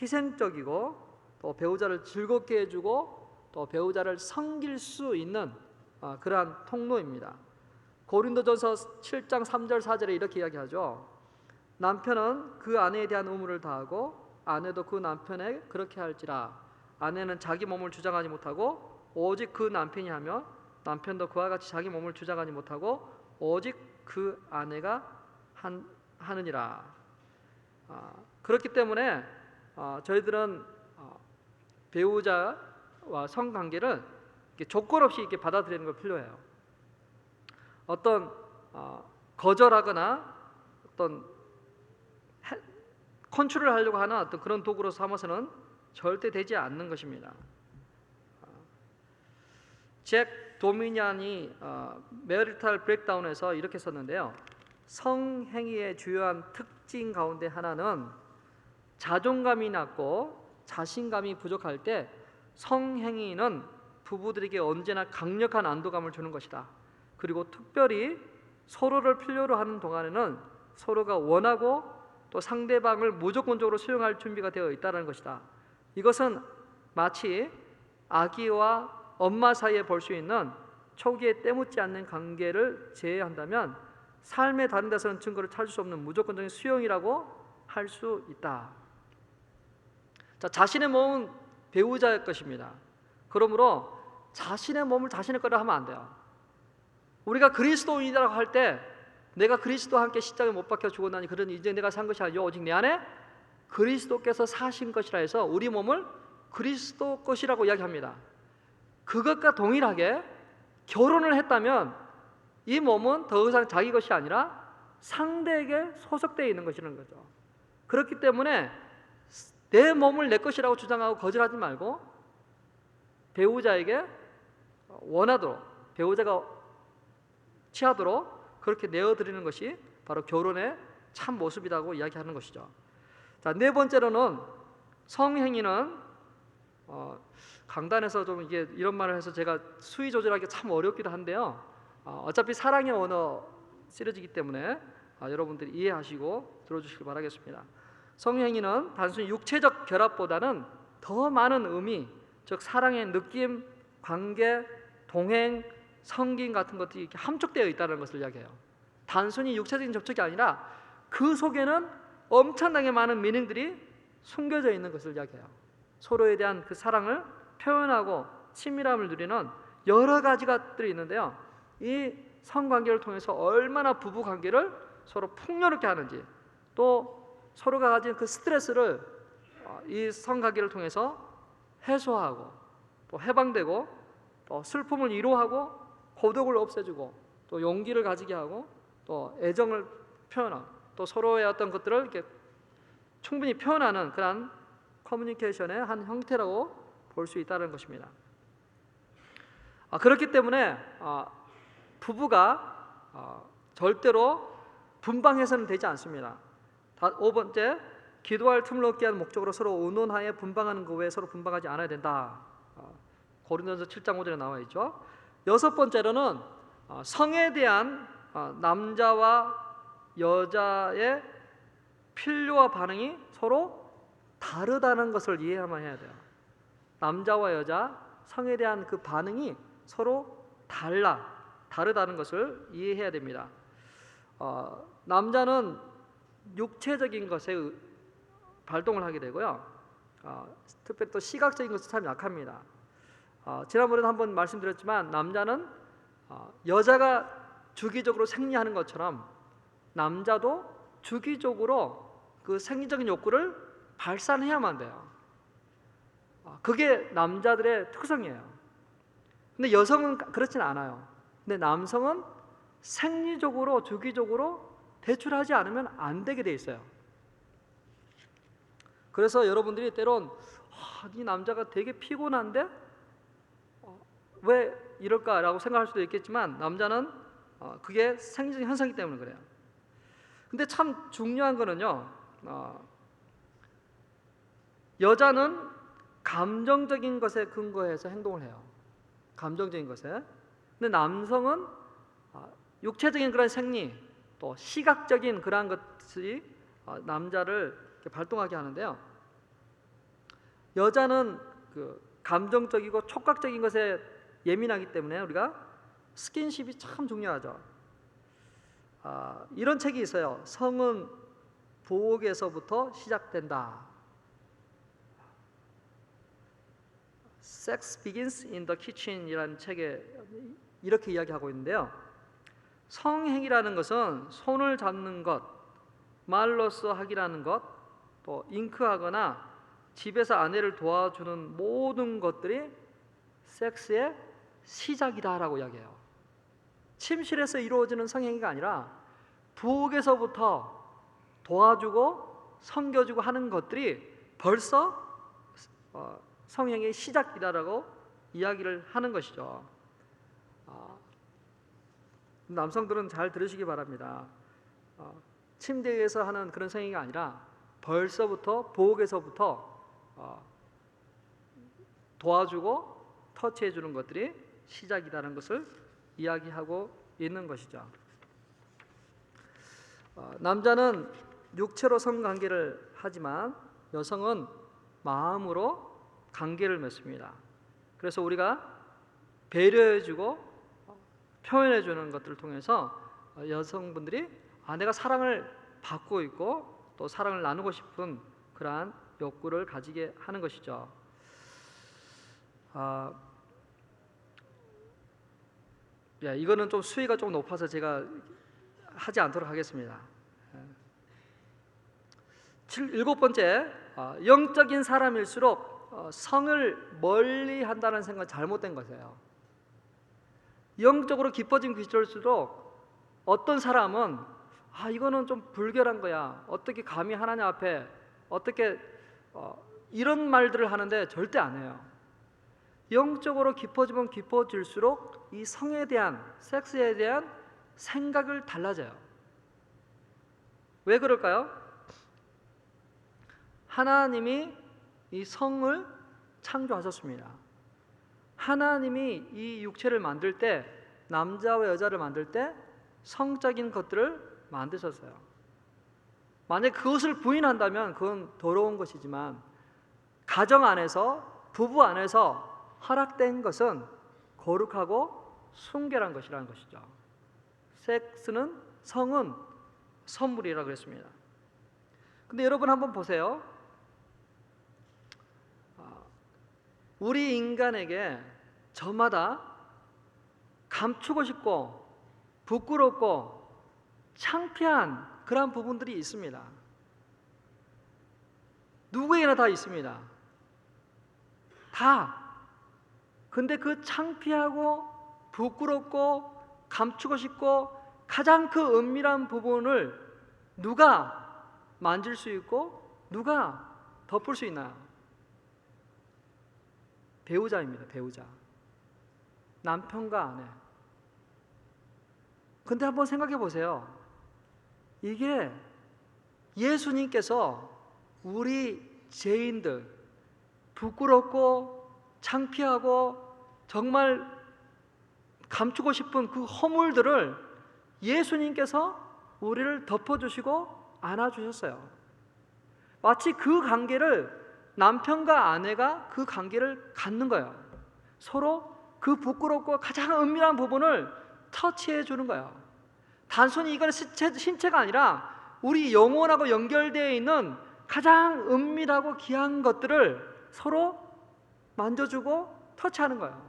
희생적이고 또 배우자를 즐겁게 해주고 또 배우자를 섬길 수 있는 그러한 통로입니다. 고린도전서 7장 3절 4절에 이렇게 이야기하죠. 남편은 그 아내에 대한 의무를 다하고 아내도 그 남편에 그렇게 할지라. 아내는 자기 몸을 주장하지 못하고 오직 그 남편이 하며 남편도 그와 같이 자기 몸을 주장하지 못하고 오직 그 아내가 하느니라. 그렇기 때문에 저희들은 배우자와 성관계를 조건 없이 이렇게 받아들이는 걸 필요해요. 어떤 거절하거나 어떤 컨트롤을 하려고 하는 어떤 그런 도구로 삼아서는 절대 되지 않는 것입니다. 잭 도미니안이 메리탈 브레이크다운에서 이렇게 썼는데요. 성행위의 주요한 특징 가운데 하나는 자존감이 낮고 자신감이 부족할 때 성행위는 부부들에게 언제나 강력한 안도감을 주는 것이다. 그리고 특별히 서로를 필요로 하는 동안에는 서로가 원하고 또 상대방을 무조건적으로 수용할 준비가 되어 있다는 것이다. 이것은 마치 아기와 엄마 사이에 볼 수 있는 초기에 때묻지 않는 관계를 제외한다면 삶의 다른 데서는 증거를 찾을 수 없는 무조건적인 수용이라고 할 수 있다. 자, 자신의 몸은 배우자의 것입니다. 그러므로 자신의 몸을 자신의 거라 하면 안 돼요. 우리가 그리스도인이라고 할 때 내가 그리스도와 함께 십자가에 못 박혀 죽었나니 그러니 이제 내가 산 것이 아니요 오직 내 안에 그리스도께서 사신 것이라 해서 우리 몸을 그리스도 것이라고 이야기합니다. 그것과 동일하게 결혼을 했다면 이 몸은 더 이상 자기 것이 아니라 상대에게 소속되어 있는 것이라는 거죠. 그렇기 때문에 내 몸을 내 것이라고 주장하고 거절하지 말고 배우자에게 원하도록 배우자가 취하도록 그렇게 내어드리는 것이 바로 결혼의 참 모습이라고 이야기하는 것이죠. 자, 네 번째로는 성행위는 강단에서 좀 이게 이런 말을 해서 제가 수위 조절하기 참 어렵기도 한데요. 어차피 사랑의 언어 시리즈이기 때문에 여러분들이 이해하시고 들어주시길 바라겠습니다. 성행위는 단순히 육체적 결합보다는 더 많은 의미, 즉 사랑의 느낌, 관계, 동행, 성김 같은 것들이 이렇게 함축되어 있다는 것을 이야기해요. 단순히 육체적인 접촉이 아니라 그 속에는 엄청나게 많은 미닝들이 숨겨져 있는 것을 이야기해요. 서로에 대한 그 사랑을 표현하고 친밀함을 누리는 여러 가지 것들이 있는데요. 이 성관계를 통해서 얼마나 부부 관계를 서로 풍요롭게 하는지, 또 서로가 가진 그 스트레스를 이 성관계를 통해서 해소하고 또 해방되고 또 슬픔을 위로하고 고독을 없애주고 또 용기를 가지게 하고 또 애정을 표현하고 또 서로의 어떤 것들을 이렇게 충분히 표현하는 그런 커뮤니케이션의 한 형태라고 볼 수 있다는 것입니다. 그렇기 때문에 부부가 절대로 분방해서는 되지 않습니다. 5번째, 기도할 틈을 얻게 하는 목적으로 서로 의논하에 분방하는 것 외에 서로 분방하지 않아야 된다. 고린도전서 7장 5절에 나와 있죠. 6번째로는 성에 대한 남자와 여자의 필요와 반응이 서로 다르다는 것을 이해하면 해야 돼요. 남자와 여자 성에 대한 그 반응이 서로 다르다는 것을 이해해야 됩니다. 남자는 육체적인 것에 발동을 하게 되고요. 특별히 또 시각적인 것에 참 약합니다. 지난번에도 한번 말씀드렸지만 남자는 여자가 주기적으로 생리하는 것처럼 남자도 주기적으로 그 생리적인 욕구를 발산해야만 돼요. 그게 남자들의 특성이에요. 근데 여성은 그렇지는 않아요. 근데 남성은 생리적으로 주기적으로 배출하지 않으면 안 되게 돼 있어요. 그래서 여러분들이 때론 이 남자가 되게 피곤한데 왜 이럴까라고 생각할 수도 있겠지만 남자는 그게 생리적인 현상이기 때문에 그래요. 근데 참 중요한 거는요, 여자는 감정적인 것에 근거해서 행동을 해요. 감정적인 것에. 근데 남성은 육체적인 그런 생리, 또 시각적인 그러한 것이 남자를 이렇게 발동하게 하는데요. 여자는 그 감정적이고 촉각적인 것에 예민하기 때문에 우리가 스킨십이 참 중요하죠. 이런 책이 있어요. 성은 부엌에서부터 시작된다. Sex begins in the kitchen이라는 책에 이렇게 이야기하고 있는데요. 성행위라는 것은 손을 잡는 것, 말로써 하기라는 것, 또 잉크하거나 집에서 아내를 도와주는 모든 것들이 섹스의 시작이다라고 이야기해요. 침실에서 이루어지는 성행위가 아니라 부엌에서부터 도와주고 섬겨주고 하는 것들이 벌써 성행위의 시작이다라고 이야기를 하는 것이죠. 남성들은 잘 들으시기 바랍니다. 침대에서 하는 그런 성행위가 아니라 벌써부터 부엌에서부터 도와주고 터치해 주는 것들이 시작이라는 것을 이야기하고 있는 것이죠. 남자는 육체로 성관계를 하지만 여성은 마음으로 관계를 맺습니다. 그래서 우리가 배려해 주고 표현해 주는 것들을 통해서 여성분들이 내가 사랑을 받고 있고 또 사랑을 나누고 싶은 그러한 욕구를 가지게 하는 것이죠. 이거는 좀 수위가 좀 높아서 제가 하지 않도록 하겠습니다. 일곱 번째, 영적인 사람일수록 성을 멀리 한다는 생각은 잘못된 것이에요. 영적으로 깊어진 그리스도일수록 어떤 사람은 이거는 좀 불결한 거야. 어떻게 감히 하나님 앞에 어떻게 이런 말들을 하는데 절대 안 해요. 영적으로 깊어지면 깊어질수록 이 성에 대한, 섹스에 대한 생각을 달라져요. 왜 그럴까요? 하나님이 이 성을 창조하셨습니다. 하나님이 이 육체를 만들 때, 남자와 여자를 만들 때 성적인 것들을 만드셨어요. 만약 그것을 부인한다면 그건 더러운 것이지만 가정 안에서, 부부 안에서 허락된 것은 거룩하고 순결한 것이라는 것이죠. 섹스는, 성은 선물이라고 그랬습니다. 근데 여러분 한번 보세요. 우리 인간에게 저마다 감추고 싶고 부끄럽고 창피한 그런 부분들이 있습니다. 누구에게나 다 있습니다. 다. 근데 그 창피하고 부끄럽고 감추고 싶고 가장 그 은밀한 부분을 누가 만질 수 있고 누가 덮을 수 있나요? 배우자입니다. 배우자. 남편과 아내. 근데 한번 생각해 보세요. 이게 예수님께서 우리 죄인들, 부끄럽고 창피하고 정말 감추고 싶은 그 허물들을 예수님께서 우리를 덮어주시고 안아주셨어요. 마치 그 관계를 남편과 아내가 그 관계를 갖는 거예요. 서로 그 부끄럽고 가장 은밀한 부분을 터치해 주는 거예요. 단순히 이건 신체가 아니라 우리 영혼하고 연결되어 있는 가장 은밀하고 귀한 것들을 서로 만져주고 터치하는 거예요.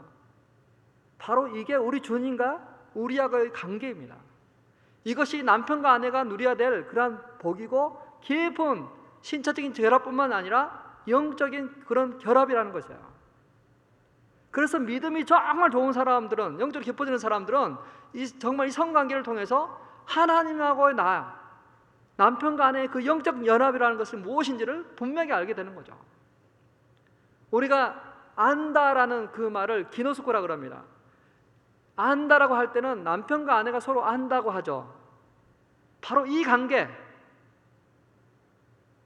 바로 이게 우리 주님과 우리하고의 관계입니다. 이것이 남편과 아내가 누려야 될 그러한 복이고 깊은 신체적인 결합뿐만 아니라 영적인 그런 결합이라는 것이에요. 그래서 믿음이 정말 좋은 사람들은, 영적으로 깊어지는 사람들은 정말 이 성관계를 통해서 하나님하고의 남편과 아내의 그 영적 연합이라는 것이 무엇인지를 분명히 알게 되는 거죠. 우리가 안다라는 그 말을 기노스코라 그럽니다. 안다라고 할 때는 남편과 아내가 서로 안다고 하죠. 바로 이 관계,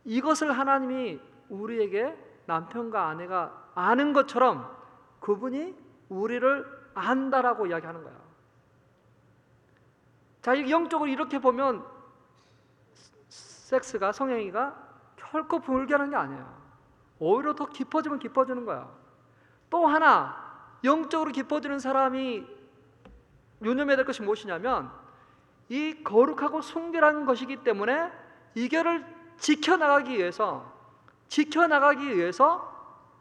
이것을 하나님이 우리에게 남편과 아내가 아는 것처럼 그분이 우리를 안다라고 이야기하는 거예요. 자, 영적으로 이렇게 보면 섹스가, 성행위가 결코 불결한 게 아니에요. 오히려 더 깊어지면 깊어지는 거예요. 또 하나 영적으로 깊어지는 사람이 유념해야 될 것이 무엇이냐면 이 거룩하고 순결한 것이기 때문에 이결을 지켜나가기 위해서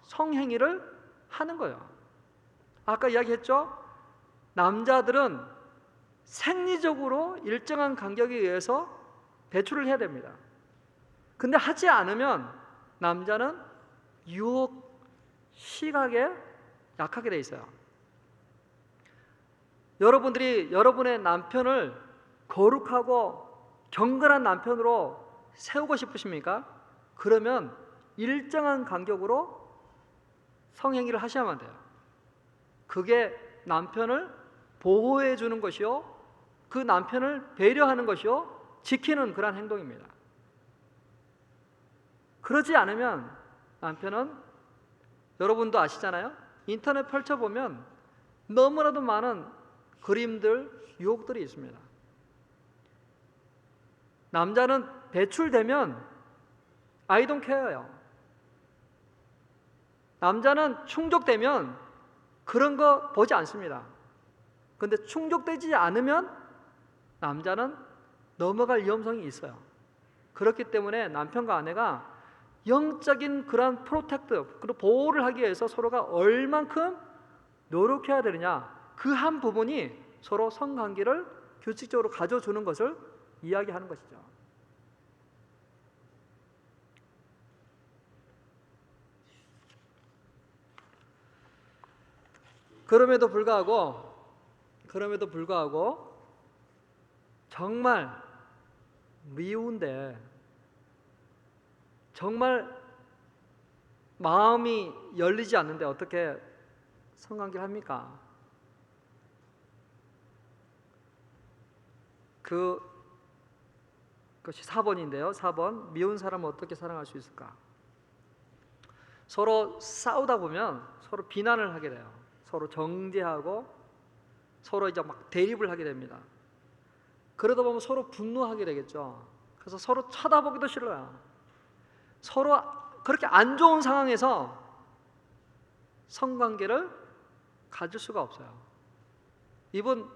성행위를 하는 거예요. 아까 이야기했죠? 남자들은 생리적으로 일정한 간격에 의해서 배출을 해야 됩니다. 근데 하지 않으면 남자는 유혹, 시각에 약하게 돼 있어요. 여러분들이 여러분의 남편을 거룩하고 경건한 남편으로 세우고 싶으십니까? 그러면 일정한 간격으로 성행위를 하셔야만 돼요. 그게 남편을 보호해 주는 것이요, 그 남편을 배려하는 것이요, 지키는 그러한 행동입니다. 그러지 않으면 남편은, 여러분도 아시잖아요. 인터넷 펼쳐보면 너무나도 많은 그림들, 유혹들이 있습니다. 남자는 배출되면 I don't care요. 남자는 충족되면 그런 거 보지 않습니다. 그런데 충족되지 않으면 남자는 넘어갈 위험성이 있어요. 그렇기 때문에 남편과 아내가 영적인 그런 프로텍트, 그리고 보호를 하기 위해서 서로가 얼만큼 노력해야 되느냐, 그 한 부분이 서로 성관계를 규칙적으로 가져주는 것을 이야기하는 것이죠. 그럼에도 불구하고 정말 미운데, 정말 마음이 열리지 않는데 어떻게 성관계를 합니까? 그것이 4번인데요. 4번, 미운 사람을 어떻게 사랑할 수 있을까? 서로 싸우다 보면 서로 비난을 하게 돼요. 서로 정죄하고 서로 이제 막 대립을 하게 됩니다. 그러다 보면 서로 분노하게 되겠죠. 그래서 서로 쳐다보기도 싫어요. 서로 그렇게 안 좋은 상황에서 성관계를 가질 수가 없어요. 이분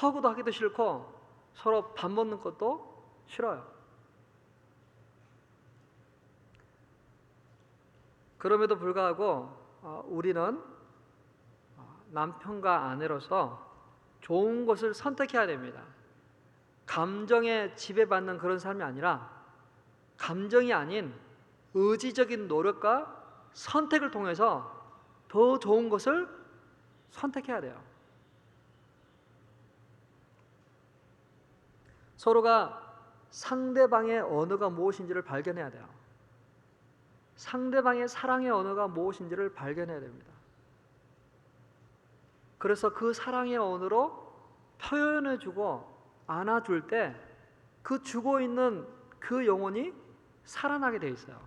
허구도 하기도 싫고 서로 밥 먹는 것도 싫어요. 그럼에도 불구하고 우리는 남편과 아내로서 좋은 것을 선택해야 됩니다. 감정에 지배받는 그런 삶이 아니라 감정이 아닌 의지적인 노력과 선택을 통해서 더 좋은 것을 선택해야 돼요. 서로가 상대방의 언어가 무엇인지를 발견해야 돼요. 상대방의 사랑의 언어가 무엇인지를 발견해야 됩니다. 그래서 그 사랑의 언어로 표현해주고 안아줄 때 그 주고 있는 그 영혼이 살아나게 돼 있어요.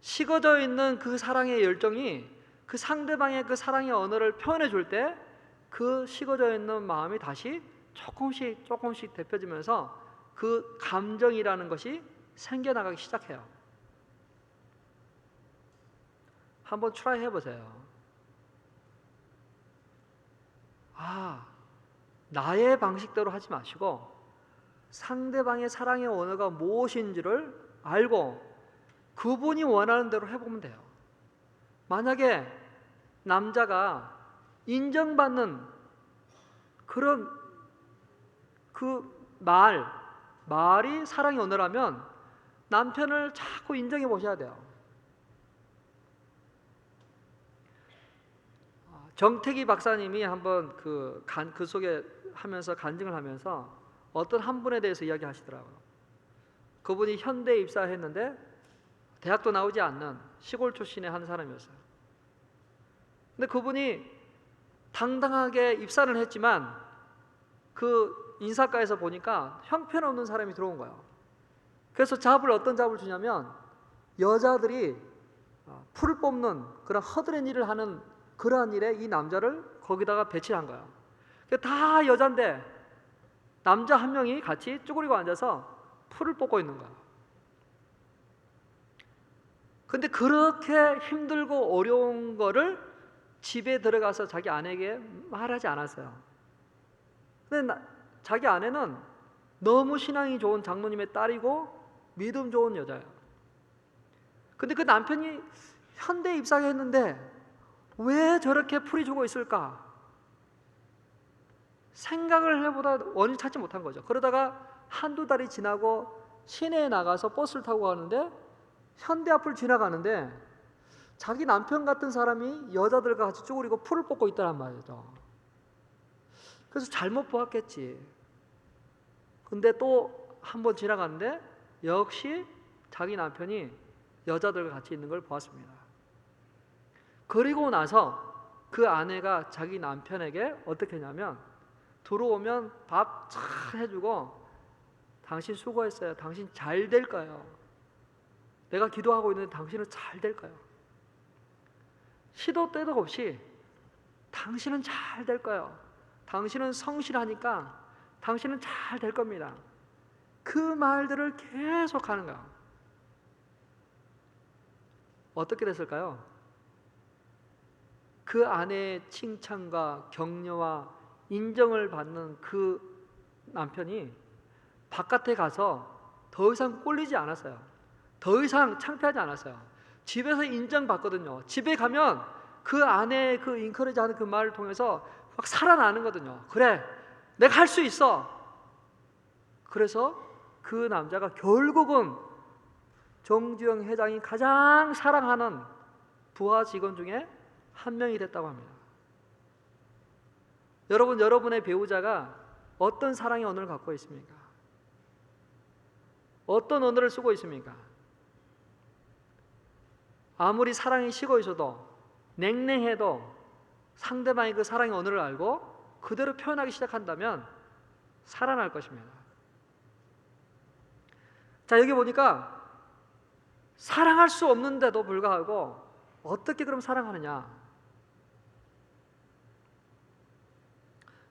식어져 있는 그 사랑의 열정이 그 상대방의 그 사랑의 언어를 표현해 줄 때 그 식어져 있는 마음이 다시 조금씩 데펴지면서 그 감정이라는 것이 생겨나가기 시작해요. 한번 트라이 해보세요. 나의 방식대로 하지 마시고 상대방의 사랑의 언어가 무엇인지를 알고 그분이 원하는 대로 해보면 돼요. 만약에 남자가 인정받는 그런 말이 사랑의 언어라면 남편을 자꾸 인정해 보셔야 돼요. 정태기 박사님이 한번 그 속에 하면서 간증을 하면서 어떤 한 분에 대해서 이야기하시더라고요. 그분이 현대에 입사했는데 대학도 나오지 않는 시골 출신의 한 사람이었어요. 근데 그분이 당당하게 입사를 했지만 그 인사과에서 보니까 형편없는 사람이 들어온 거예요. 그래서 어떤 잡을 주냐면 여자들이 풀을 뽑는 그런 허드렛 일을 하는 그러한 일에 이 남자를 거기다가 배치한 거예요. 다 여잔데 남자 한 명이 같이 쭈그리고 앉아서 풀을 뽑고 있는 거예요. 근데 그렇게 힘들고 어려운 거를 집에 들어가서 자기 아내에게 말하지 않았어요. 근데 자기 아내는 너무 신앙이 좋은 장로님의 딸이고 믿음 좋은 여자예요. 근데 그 남편이 현대에 입사했는데 왜 저렇게 풀이 죽어 있을까? 생각을 해보다 원인 찾지 못한 거죠. 그러다가 한두 달이 지나고 시내에 나가서 버스를 타고 가는데 현대 앞을 지나가는데 자기 남편 같은 사람이 여자들과 같이 쭈그리고 풀을 뽑고 있다는 말이죠. 그래서 잘못 보았겠지. 근데 또 한 번 지나갔는데 역시 자기 남편이 여자들과 같이 있는 걸 보았습니다. 그리고 나서 그 아내가 자기 남편에게 어떻게 했냐면 들어오면 밥 잘 해주고 당신 수고했어요. 당신 잘 될 거예요. 내가 기도하고 있는데 당신은 잘 될 거예요. 시도 때도 없이 당신은 잘 될 거예요. 당신은 성실하니까 당신은 잘 될 겁니다. 그 말들을 계속 하는 거예요. 어떻게 됐을까요? 그 아내의 칭찬과 격려와 인정을 받는 그 남편이 바깥에 가서 더 이상 꼴리지 않았어요. 더 이상 창피하지 않았어요. 집에서 인정받거든요. 집에 가면 그 아내의 그 인커리지하는 그 말을 통해서 막 살아나는 거거든요. 그래, 내가 할 수 있어. 그래서 그 남자가 결국은 정주영 회장이 가장 사랑하는 부하 직원 중에 한 명이 됐다고 합니다. 여러분의 배우자가 어떤 사랑의 언어를 갖고 있습니까? 어떤 언어를 쓰고 있습니까? 아무리 사랑이 식어 있어도 냉랭해도 상대방이 그 사랑의 언어를 알고 그대로 표현하기 시작한다면 살아날 것입니다. 자, 여기 보니까 사랑할 수 없는데도 불구하고 어떻게 그럼 사랑하느냐?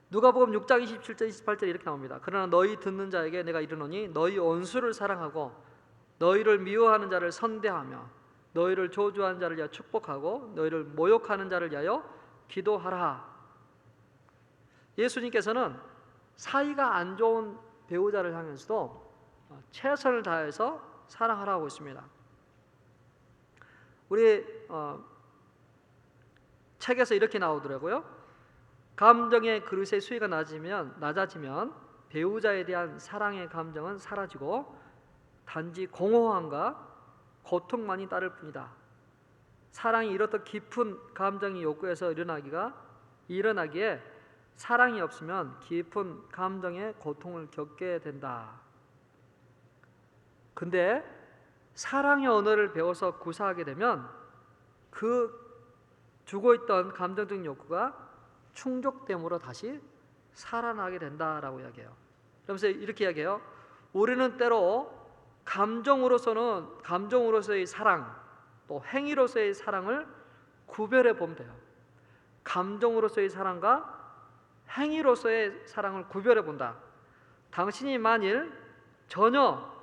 누가복음 6장 27절 28절 이렇게 나옵니다. 그러나 너희 듣는 자에게 내가 이르노니 너희 원수를 사랑하고 너희를 미워하는 자를 선대하며 너희를 저주하는 자를 위하여 축복하고 너희를 모욕하는 자를 위하여 기도하라. 예수님께서는 사이가 안 좋은 배우자를 향해서도 최선을 다해서 사랑하라고 했습니다. 우리 책에서 이렇게 나오더라고요. 감정의 그릇의 수위가 낮아지면 배우자에 대한 사랑의 감정은 사라지고 단지 공허함과 고통만이 따를 뿐이다. 사랑이 이렇듯 깊은 감정이 욕구에서 일어나기에 사랑이 없으면 깊은 감정의 고통을 겪게 된다. 근데 사랑의 언어를 배워서 구사하게 되면 그 죽어있던 감정적인 욕구가 충족됨으로 다시 살아나게 된다라고 이야기해요. 그러면서 이렇게 이야기해요. 우리는 때로 감정으로서의 사랑, 또 행위로서의 사랑을 구별해 보면 돼요. 감정으로서의 사랑과 행위로서의 사랑을 구별해 본다. 당신이 만일 전혀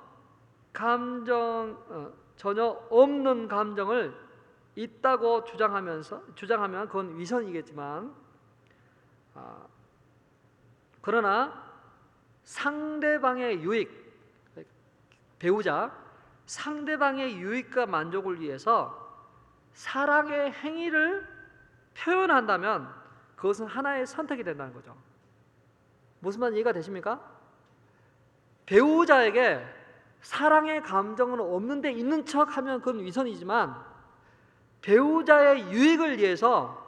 없는 감정을 있다고 주장하면 그건 위선이겠지만 그러나 상대방의 유익, 배우자, 상대방의 유익과 만족을 위해서 사랑의 행위를 표현한다면 그것은 하나의 선택이 된다는 거죠. 무슨 말 이해가 되십니까? 배우자에게 사랑의 감정은 없는데 있는 척하면 그건 위선이지만, 배우자의 유익을 위해서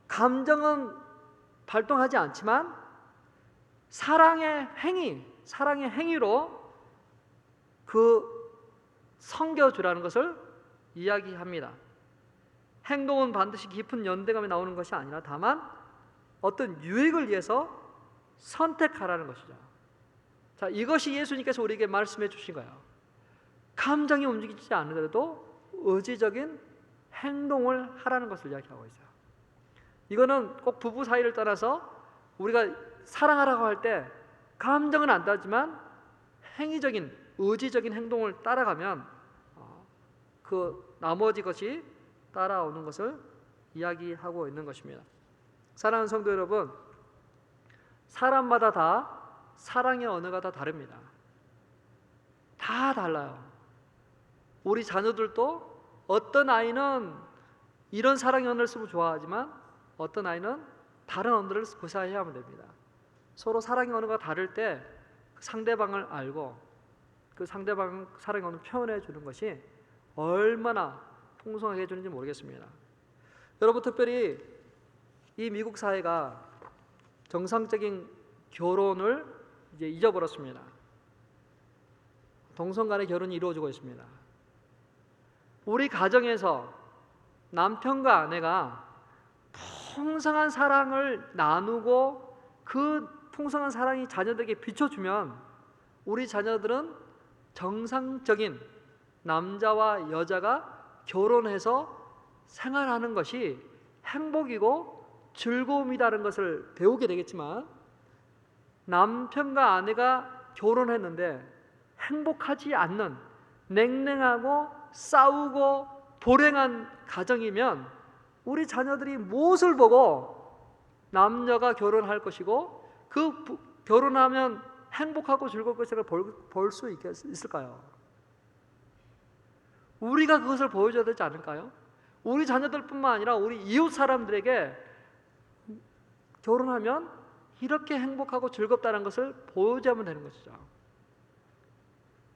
감정은 발동하지 않지만 사랑의 행위로 그 섬겨주라는 것을 이야기합니다. 행동은 반드시 깊은 연대감이 나오는 것이 아니라 다만 어떤 유익을 위해서 선택하라는 것이죠. 자, 이것이 예수님께서 우리에게 말씀해 주신 거예요. 감정이 움직이지 않으더라도 의지적인 행동을 하라는 것을 이야기하고 있어요. 이거는 꼭 부부 사이를 떠나서 우리가 사랑하라고 할 때 감정은 안 따지만 행위적인, 의지적인 행동을 따라가면 그 나머지 것이 따라오는 것을 이야기하고 있는 것입니다. 사랑하는 성도 여러분, 사람마다 다 사랑의 언어가 다 다릅니다. 다 달라요. 우리 자녀들도 어떤 아이는 이런 사랑의 언어를 쓰면 좋아하지만 어떤 아이는 다른 언어를 구사해야만 됩니다. 서로 사랑의 언어가 다를 때 상대방을 알고 그 상대방 사랑의 언어를 표현해 주는 것이 얼마나 풍성하게 해주는지 모르겠습니다. 여러분, 특별히 이 미국 사회가 정상적인 결혼을 이제 잊어버렸습니다. 동성 간의 결혼이 이루어지고 있습니다. 우리 가정에서 남편과 아내가 풍성한 사랑을 나누고 그 풍성한 사랑이 자녀들에게 비춰주면 우리 자녀들은 정상적인 남자와 여자가 결혼해서 생활하는 것이 행복이고 즐거움이라는 것을 배우게 되겠지만, 남편과 아내가 결혼했는데 행복하지 않는 냉랭하고 싸우고 불행한 가정이면 우리 자녀들이 무엇을 보고 남녀가 결혼할 것이고 그 결혼하면 행복하고 즐거울 것을 볼 수 있을까요? 우리가 그것을 보여줘야 되지 않을까요? 우리 자녀들뿐만 아니라 우리 이웃 사람들에게 결혼하면 이렇게 행복하고 즐겁다는 것을 보여주면 되는 것이죠.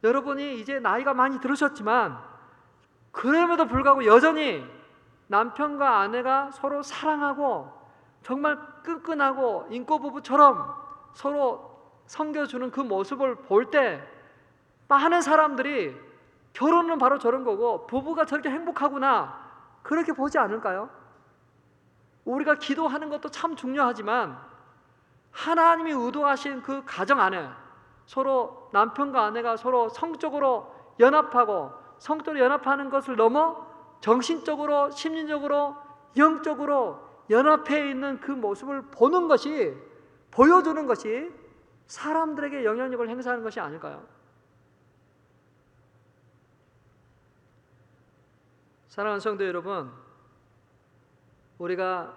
여러분이 이제 나이가 많이 들으셨지만 그럼에도 불구하고 여전히 남편과 아내가 서로 사랑하고 정말 끈끈하고 인꼬부부처럼 서로 섬겨주는 그 모습을 볼 때 많은 사람들이 결혼은 바로 저런 거고 부부가 저렇게 행복하구나 그렇게 보지 않을까요? 우리가 기도하는 것도 참 중요하지만 하나님이 의도하신 그 가정 안에 서로 남편과 아내가 서로 성적으로 연합하고 성적으로 연합하는 것을 넘어 정신적으로, 심리적으로, 영적으로 연합해 있는 그 모습을 보는 것이, 보여주는 것이 사람들에게 영향력을 행사하는 것이 아닐까요? 사랑하는 성도 여러분, 우리가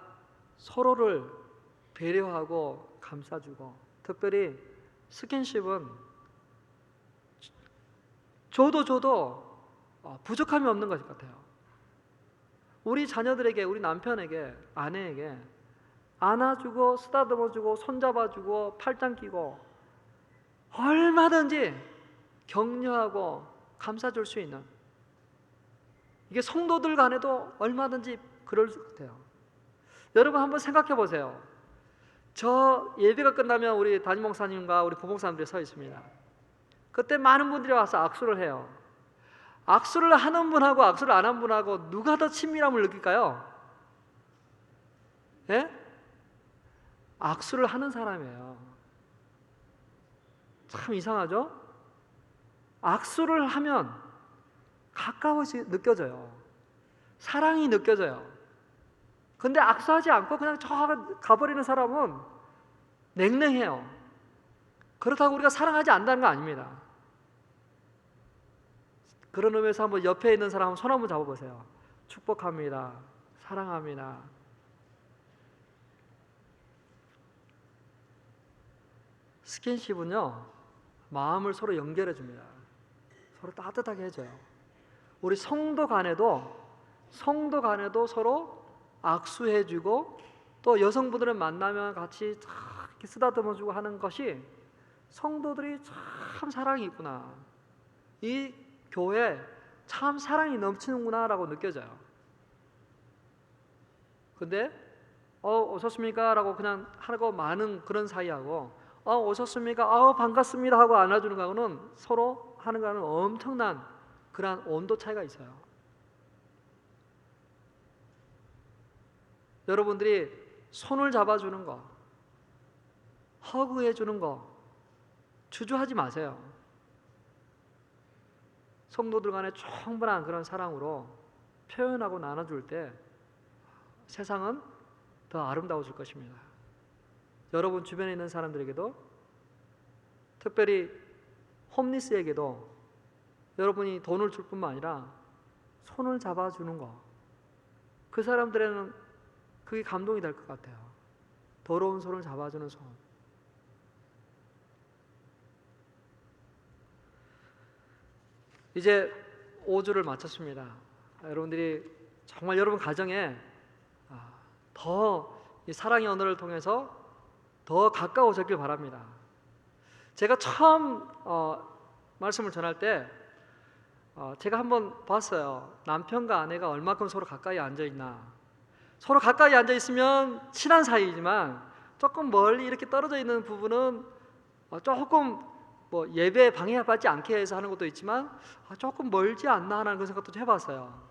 서로를 배려하고 감싸주고, 특별히 스킨십은 줘도 부족함이 없는 것 같아요. 우리 자녀들에게, 우리 남편에게, 아내에게 안아주고 쓰다듬어주고 손잡아주고 팔짱 끼고 얼마든지 격려하고 감싸줄 수 있는, 이게 성도들 간에도 얼마든지 그럴 것 같아요. 여러분 한번 생각해 보세요. 저 예배가 끝나면 우리 담임 목사님과 우리 부목사님들이 서 있습니다. 그때 많은 분들이 와서 악수를 해요. 악수를 하는 분하고 악수를 안 한 분하고 누가 더 친밀함을 느낄까요? 예? 악수를 하는 사람이에요. 참 이상하죠? 악수를 하면 가까워지 느껴져요. 사랑이 느껴져요. 근데 악수하지 않고 그냥 저 가버리는 사람은 냉랭해요. 그렇다고 우리가 사랑하지 않는다는 거 아닙니다. 그런 의미에서 한번 옆에 있는 사람 손 한번 잡아보세요. 축복합니다. 사랑합니다. 스킨십은요, 마음을 서로 연결해 줍니다. 서로 따뜻하게 해줘요. 우리 성도 간에도 서로 악수해주고, 또 여성분들을 만나면 같이 이렇게 쓰다듬어주고 하는 것이 성도들이 참 사랑이 있구나, 이 교회 참 사랑이 넘치는구나라고 느껴져요. 근데 오셨습니까? 라고 그냥 하고 마는 그런 사이하고 오셨습니까? 반갑습니다 하고 안아주는 거하고는 서로 하는 거는 엄청난 그런 온도 차이가 있어요. 여러분들이 손을 잡아주는 거, 허그해 주는 거 주저하지 마세요. 성도들 간에 충분한 그런 사랑으로 표현하고 나눠줄 때 세상은 더 아름다워질 것입니다. 여러분 주변에 있는 사람들에게도, 특별히 홈리스에게도 여러분이 돈을 줄 뿐만 아니라 손을 잡아주는 거, 그 사람들에는 그게 감동이 될 것 같아요. 더러운 손을 잡아주는 손. 이제 5주를 마쳤습니다. 여러분들이 정말 여러분 가정에 더 이 사랑의 언어를 통해서 더 가까워졌길 바랍니다. 제가 처음 말씀을 전할 때 제가 한번 봤어요. 남편과 아내가 얼마큼 서로 가까이 앉아 있나. 서로 가까이 앉아 있으면 친한 사이지만 조금 멀리 이렇게 떨어져 있는 부분은 조금 예배에 방해받지 않게 해서 하는 것도 있지만 조금 멀지 않나 하는 그런 생각도 해봤어요.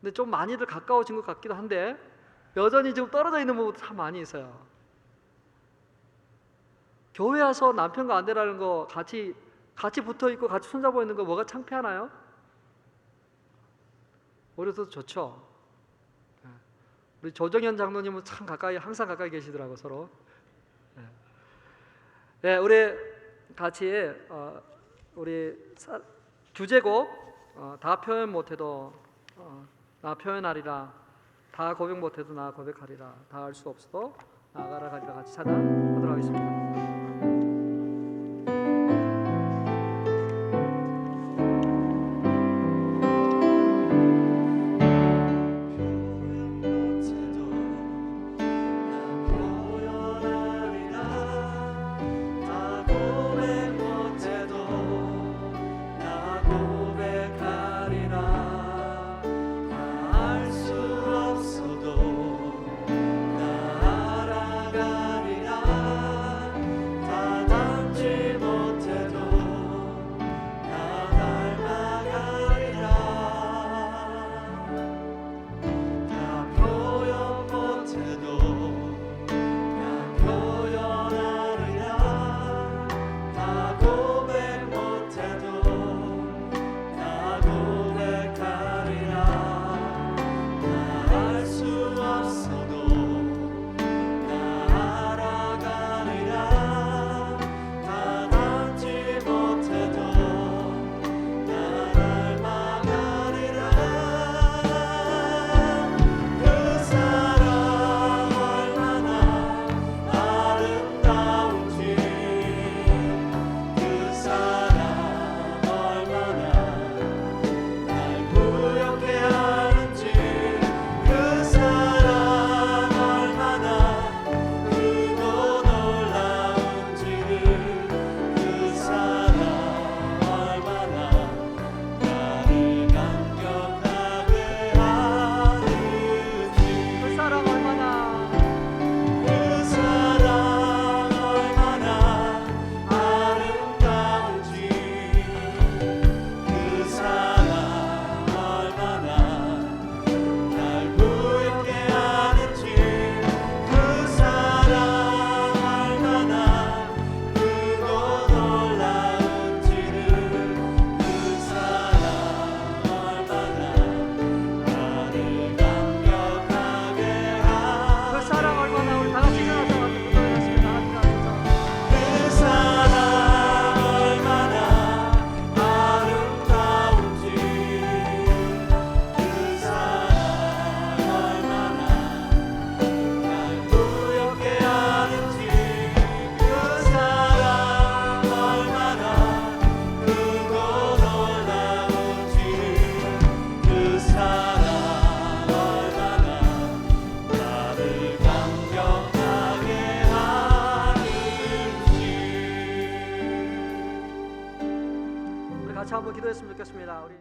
근데 좀 많이들 가까워진 것 같기도 한데 여전히 지금 떨어져 있는 부분도 참 많이 있어요. 교회 와서 남편과 아내라는 거 같이 붙어 있고 같이 손잡고 있는 거 뭐가 창피하나요? 오히려 더 좋죠. 우리 조정현 장로님은 참 항상 가까이 계시더라고 서로. 네, 우리 같이 우리 주제곡 다 표현 못해도 나 표현하리라, 다 고백 못해도 나 고백하리라, 다 알 수 없어도 나아가라 가리라 같이 찬양하도록 하겠습니다. 나 알아가리라 같이 한번 기도했으면 좋겠습니다. 우리